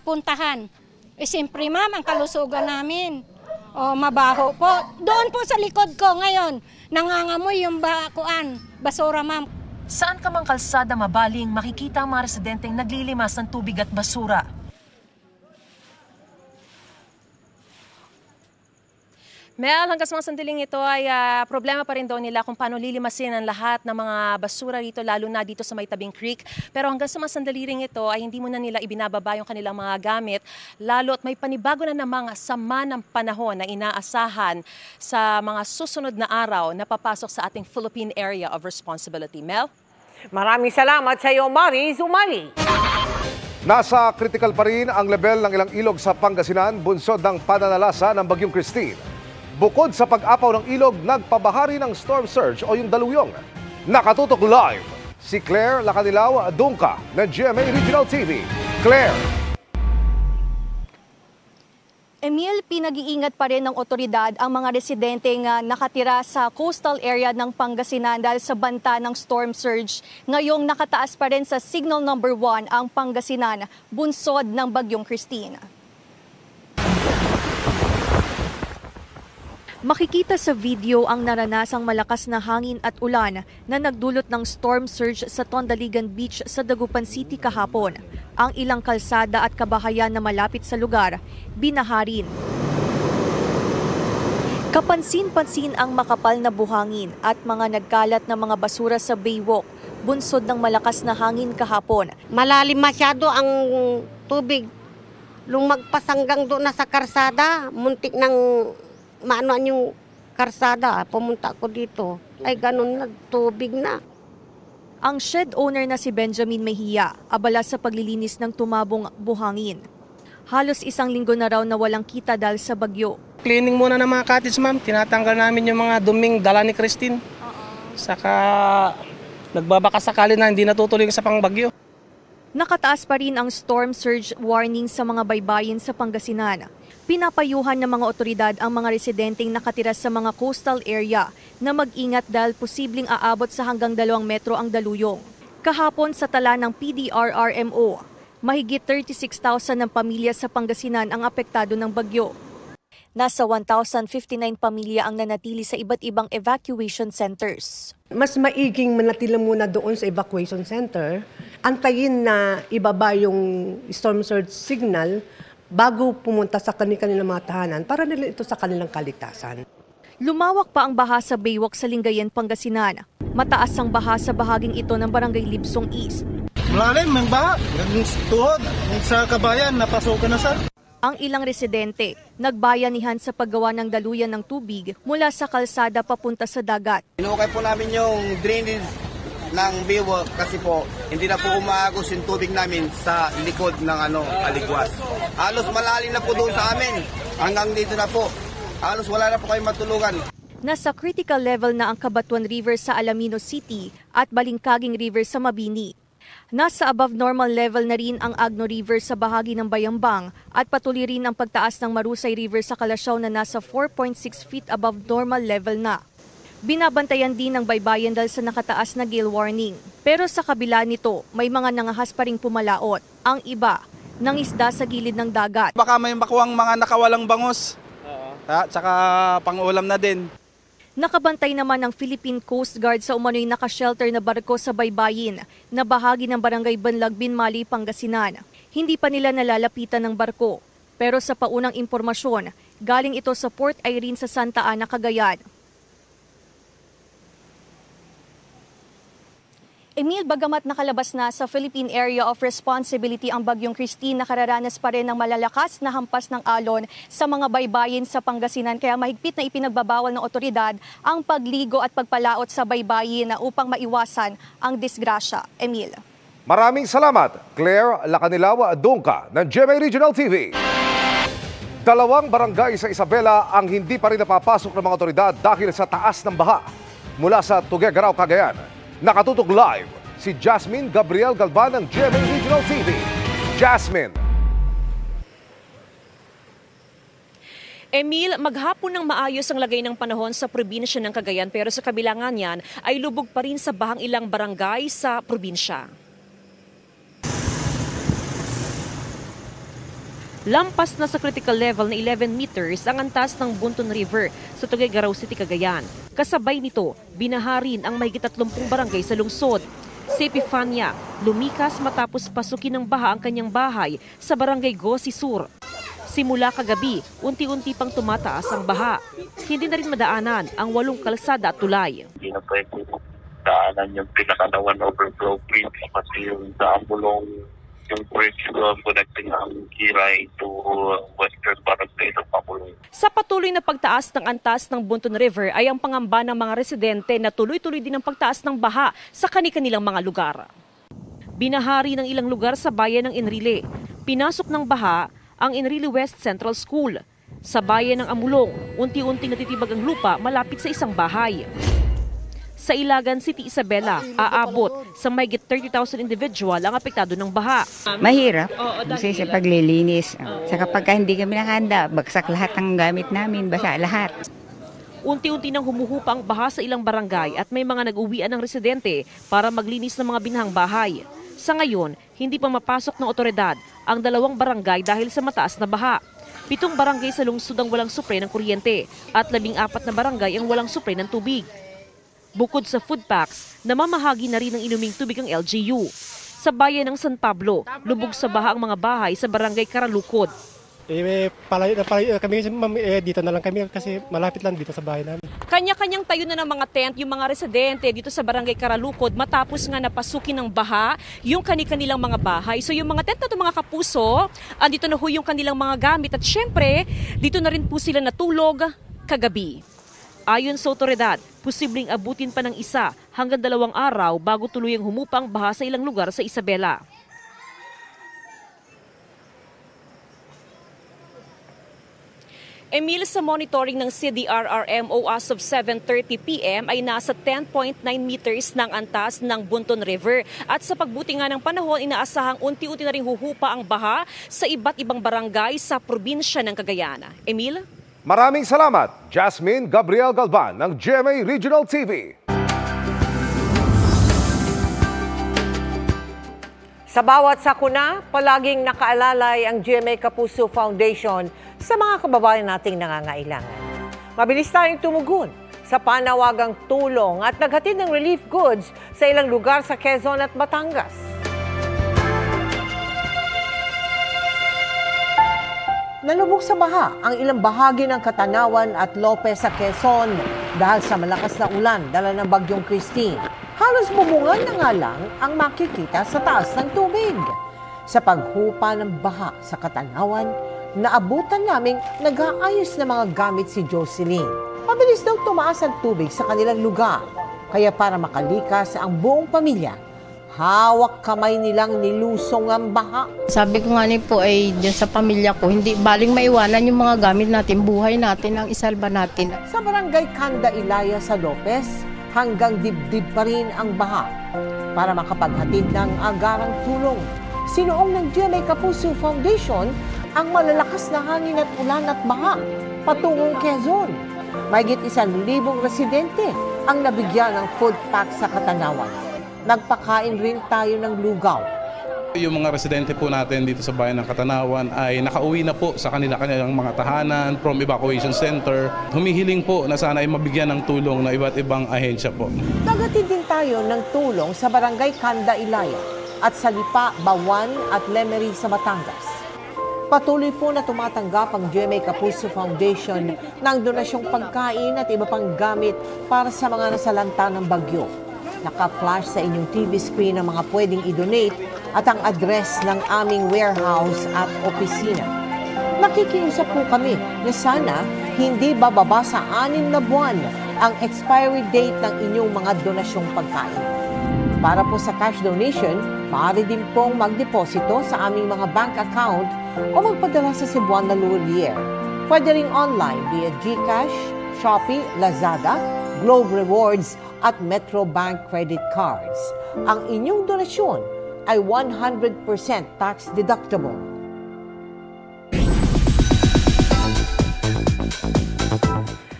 puntahan. Siyempre ma'am, ang kalusugan namin. O mabaho po. Doon po sa likod ko ngayon, nangangamoy yung basura ma'am. Saan ka mang kalsada mabaling, makikita ang mga residenteng naglilimas ng tubig at basura. Mel, hanggang sa mga sandaling ito ay problema pa rin daw nila kung paano lilimasin ang lahat ng mga basura rito, lalo na dito sa May Tabing Creek. Pero hanggang sa mga sandali rin ito ay hindi muna nila ibinababa yung kanilang mga gamit, lalo't may panibago na namang sama ng panahon na inaasahan sa mga susunod na araw na papasok sa ating Philippine Area of Responsibility. Mel? Maraming salamat sa iyo, Maris Umali. Nasa critical pa rin ang level ng ilang ilog sa Pangasinan, bunsod ng pananalasa ng Bagyong Christine. Bukod sa pag-apaw ng ilog, nagpabahari ng storm surge o yung daluyong. Nakatutok live si Claire Lacanilaw Dungka ng GMA Regional TV. Claire. Emil, pinag-iingat pa rin ng otoridad ang mga residenteng nakatira sa coastal area ng Pangasinan dahil sa banta ng storm surge. Ngayong nakataas pa rin sa signal number 1 ang Pangasinan, bunsod ng Bagyong Christine. Makikita sa video ang naranasang malakas na hangin at ulan na nagdulot ng storm surge sa Tondaligan Beach sa Dagupan City kahapon. Ang ilang kalsada at kabahayan na malapit sa lugar, binaharin. Kapansin-pansin ang makapal na buhangin at mga nagkalat na mga basura sa Baywalk, bunsod ng malakas na hangin kahapon. Malalim masyado ang tubig. Lumagpasanggang doon na sa karsada, muntik ng maanoan yung karsada, pumunta ako dito. Ay ganun na, tubig na. Ang shed owner na si Benjamin Mejia, abala sa paglilinis ng tumabong buhangin. Halos isang linggo na raw na walang kita dahil sa bagyo. Cleaning muna ng mga cottage, ma'am. Tinatanggal namin yung mga duming dala ni Christine. Saka nagbabaka sakali na hindi natutuloy sa pangbagyo. Nakataas pa rin ang storm surge warning sa mga baybayin sa Pangasinan. Pinapayuhan ng mga otoridad ang mga residenteng nakatira sa mga coastal area na mag-ingat dahil posibleng aabot sa hanggang 2 metro ang daluyong. Kahapon sa tala ng PDRRMO, mahigit 36,000 ng pamilya sa Pangasinan ang apektado ng bagyo. Nasa 1,059 pamilya ang nanatili sa iba't ibang evacuation centers. Mas maiging manatila muna doon sa evacuation center, antayin na ibaba yung storm surge signal bago pumunta sa kanilang mga tahanan para nila ito sa kanilang kaligtasan. Lumawak pa ang baha sa Baywalk sa Lingayen, Pangasinan. Mataas ang baha sa bahaging ito ng Barangay Libsong East. Malalim ang baha, tuhod sa kabayan, napasokan na sir. Ang ilang residente, nagbayanihan sa paggawa ng daluyan ng tubig mula sa kalsada papunta sa dagat. Inukay po namin yung drainage ng Baywalk kasi po hindi na po umaagos yung tubig namin sa likod ng aligwas. Halos malalim na po doon sa amin. Hanggang dito na po. Halos wala na po kayong matulungan. Nasa critical level na ang Cabatuan River sa Alaminos City at Balingkaging River sa Mabini. Nasa above normal level na rin ang Agno River sa bahagi ng Bayambang at patuloy rin ang pagtaas ng Marusay River sa Kalasyaw na nasa 4.6 feet above normal level na. Binabantayan din ng baybayin dahil sa nakataas na gale warning. Pero sa kabila nito, may mga nangahas pa ring pumalaot. Ang iba, nangisda sa gilid ng dagat. Baka may makuwang mga nakawalang bangus. At saka pang-ulam na din. Nakabantay naman ng Philippine Coast Guard sa umano'y nakashelter na barko sa baybayin na bahagi ng Barangay Banlag, Binmali, Pangasinan. Hindi pa nila nalalapitan ng barko. Pero sa paunang impormasyon, galing ito sa Port Irene sa Santa Ana, Cagayan. Emil, bagamat nakalabas na sa Philippine Area of Responsibility ang Bagyong Christine, nakararanas pa rin ng malalakas na hampas ng alon sa mga baybayin sa Pangasinan. Kaya mahigpit na ipinagbabawal ng otoridad ang pagligo at pagpalaot sa baybayin upang maiwasan ang disgrasya. Emil. Maraming salamat, Claire Lacanilaw Dungka ng GMA Regional TV. Dalawang barangay sa Isabela ang hindi pa rin napapasok ng mga otoridad dahil sa taas ng baha. Mula sa Tuguegarao, Cagayan, nakatutok live si Jasmine Gabriel Galban ng GMA Regional TV. Jasmine. Emil, maghapon ng maayos ang lagay ng panahon sa probinsya ng Cagayan pero sa kabilangan niyan ay lubog pa rin sa bahang ilang barangay sa probinsya. Lampas na sa critical level na 11 meters ang antas ng Bunton River sa Tuguegarao City, Cagayan. Kasabay nito, binaharin ang mahigit 30 barangay sa lungsod. Si Epifania, lumikas matapos pasukin ng baha ang kanyang bahay sa barangay Gosi Sur. Simula kagabi, unti-unti pang tumataas ang baha. Hindi na rin madaanan ang 8 kalsada at tulay. Hindi na pwede daanan yung pinakalawan overflow bridge kasi yung Daambulong, yung bridge connecting ang Kiray to Western Barangay ng Pamulong. Sa patuloy na pagtaas ng antas ng Bunton River ay ang pangamba ng mga residente na tuloy-tuloy din ang pagtaas ng baha sa kani-kanilang mga lugar. Binahari ng ilang lugar sa bayan ng Enrile. Pinasok ng baha ang Enrile West Central School. Sa bayan ng Amulong, unti-unting natitibag ang lupa malapit sa isang bahay. Sa Ilagan City, Isabela, aabot sa mahigit 30,000 individual ang apektado ng baha. Mahirap kasi sa paglilinis. Sa kapag hindi kami nakahanda, bagsak lahat ng gamit namin, basa lahat. Unti-unti nang humuhupa ang baha sa ilang barangay at may mga nag-uwian ng residente para maglinis ng mga binahang bahay. Sa ngayon, hindi pa mapasok ng otoridad ang 2 barangay dahil sa mataas na baha. 7 barangay sa lungsod ang walang supre ng kuryente at 14 na barangay ang walang supre ng tubig. Bukod sa food packs, namamahagi na rin ng inuming tubig ang LGU. Sa bayan ng San Pablo, lubog sa baha ang mga bahay sa barangay Karalukod. Kami, dito na lang kami kasi malapit lang dito sa bahay namin. Kanya-kanyang tayo na ng mga tent yung mga residente dito sa barangay Karalukod matapos nga napasukin ng baha yung kani-kanilang mga bahay. So yung mga tent na ito mga kapuso, andito na ho yung kanilang mga gamit at syempre dito na rin po sila natulog kagabi. Ayon sa otoridad, posibleng abutin pa ng 1 hanggang 2 araw bago tuluyang humupa ang baha sa ilang lugar sa Isabela. Emil, sa monitoring ng CDRRMO as of 7:30 p.m. ay nasa 10.9 meters ng antas ng Bunton River. At sa pagbuti nga ng panahon, inaasahang unti-unti na rin huhupa ang baha sa iba't ibang barangay sa probinsya ng Cagayan. Emil? Maraming salamat, Jasmine Gabriel Galban ng GMA Regional TV. Sa bawat sakuna, palaging nakaalalay ang GMA Kapuso Foundation sa mga kababayan nating nangangailangan. Mabilis tayong tumugon sa panawagang tulong at naghatid ng relief goods sa ilang lugar sa Quezon at Batangas. Nalubog sa baha ang ilang bahagi ng Katanawan at Lopez sa Quezon dahil sa malakas na ulan dala ng bagyong Christine. Halos bubungan na nga lang ang makikita sa taas ng tubig. Sa paghupa ng baha sa Katanawan, naabutan naming nag-aayos na mga gamit si Jocelyn. Mabilis daw tumaas ang tubig sa kanilang lugar. Kaya para makalikas ang buong pamilya, hawak kamay nilang nilusong ang baha. Sabi ko nga po ay dyan sa pamilya ko, hindi baling maiwanan yung mga gamit natin, buhay natin, ang isalba natin. Sa barangay Kanda Ilaya sa Lopez, hanggang dibdib pa rin ang baha para makapaghatid ng agarang tulong. Sinuong ng GMA Kapuso Foundation ang malalakas na hangin at ulan at baha patungong Quezon. Mahigit 1,000 residente ang nabigyan ng food pack sa Katanawan. Nagpakain rin tayo ng lugaw. Yung mga residente po natin dito sa bayan ng Katanawan ay nakauwi na po sa kanilang mga tahanan from evacuation center. Humihiling po na sana ay mabigyan ng tulong na iba't ibang ahensya po. Nagatid din tayo ng tulong sa barangay Kanda Ilaya at sa Lipa, Bawan at Lemery sa Batangas. Patuloy po na tumatanggap ang GMA Kapuso Foundation ng donasyong pagkain at iba pang gamit para sa mga nasalanta ng bagyo. Naka-flash sa inyong TV screen ang mga pwedeng i-donate at ang address ng aming warehouse at opisina. Nakikiusap po kami na sana hindi bababa sa 6 na buwan ang expiry date ng inyong mga donasyong pagkain. Para po sa cash donation, maaari din pong magdeposito sa aming mga bank account o magpadala sa Cebuana Lulier. Pwede ring online via GCash, Shopee, Lazada, Globe Rewards at Metro Bank credit cards. Ang inyong donasyon ay 100% tax deductible.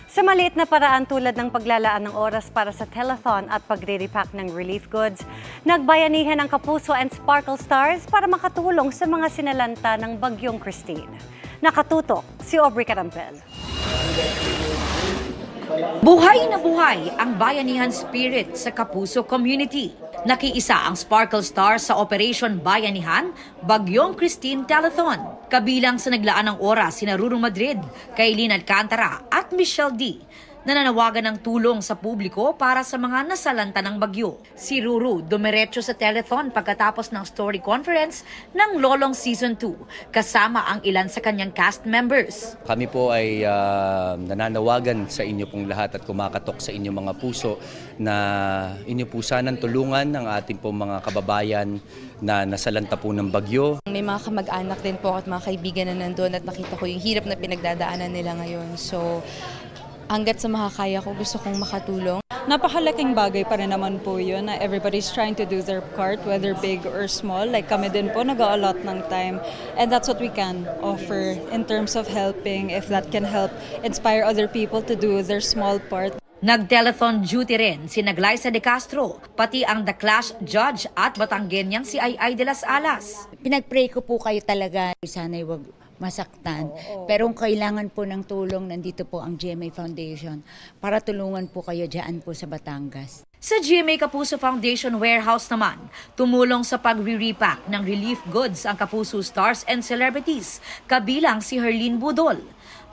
Sa maliit na paraan tulad ng paglalaan ng oras para sa telethon at pagre-repack ng relief goods, nagbayanihan ang Kapuso and Sparkle Stars para makatulong sa mga sinalanta ng Bagyong Christine. Nakatutok si Aubrey Carampel. Buhay na buhay ang bayanihan spirit sa Kapuso community. Nakiisa ang Sparkle Stars sa Operation Bayanihan, Bagyong Christine Telethon. Kabilang sa naglaan ng oras sina Ruru Madrid, Kailin Alcantara at Michelle D. Nananawagan ng tulong sa publiko para sa mga nasalanta ng bagyo. Si Ruru dumiretso sa telethon pagkatapos ng story conference ng Lolong Season 2 kasama ang ilan sa kanyang cast members. Kami po ay nananawagan sa inyo pong lahat at kumakatok sa inyong mga puso na inyo po sanang tulungan ang ating pong mga kababayan na nasalanta po ng bagyo. May mga kamag-anak din po at mga kaibigan na nandun at nakita ko yung hirap na pinagdadaanan nila ngayon. So, hanggat sa makakaya ko, gusto kong makatulong. Napakalaking bagay pa rin naman po yun na everybody's trying to do their part, whether big or small. Like kami din po, nag-a-allot ng time. And that's what we can offer in terms of helping, if that can help inspire other people to do their small part. Nag-telethon duty rin si Glyza De Castro, pati ang The Clash judge at Batanggenyang si Ay de las Alas. Pinag-pray ko po kayo talaga, sana'y wag masaktan. Pero kung kailangan po ng tulong, nandito po ang GMA Foundation para tulungan po kayo dyan po sa Batangas. Sa GMA Kapuso Foundation Warehouse naman, tumulong sa pagre-repack ng relief goods ang Kapuso stars and celebrities, kabilang si Herlene Budol.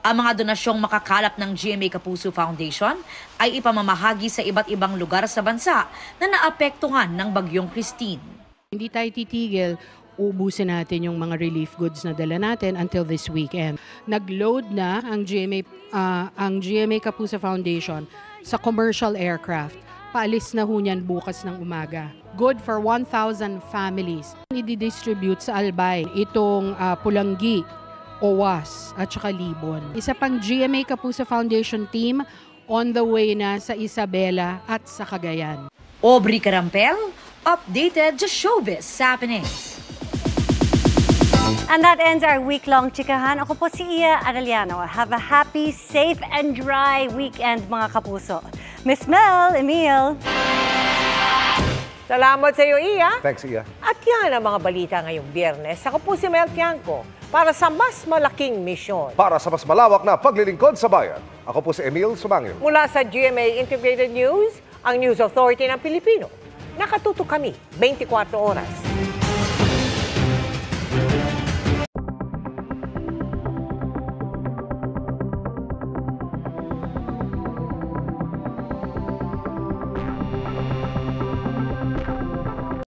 Ang mga donasyong makakalap ng GMA Kapuso Foundation ay ipamamahagi sa iba't ibang lugar sa bansa na naapektuhan ng Bagyong Christine. Hindi tayo titigil, ubusin natin yung mga relief goods na dala natin until this weekend. Nag-load na ang GMA Kapuso Foundation sa commercial aircraft. Paalis na ho niyan bukas ng umaga. Good for 1,000 families. I-distribute sa Albay itong Pulanggi, Owas at saka Libon. Isa pang GMA Kapuso Foundation team on the way na sa Isabela at sa Cagayan. Aubrey Carampel, updated sa Showbiz Happenings. And that ends our week-long chikahan. Ako po si Iya Arellano. Have a happy, safe, and dry weekend, mga kapuso. Miss Mel, Emil. Salamat sa iyo, Iya. Thanks, Iya. At yan ang mga balita ngayong Biyernes. Ako po si Mel Tiangco para sa mas malaking misyon. Para sa mas malawak na paglilingkod sa bayan, ako po si Emil Sumangil. Mula sa GMA Integrated News, ang News Authority ng Pilipino. Nakatutok kami 24 oras.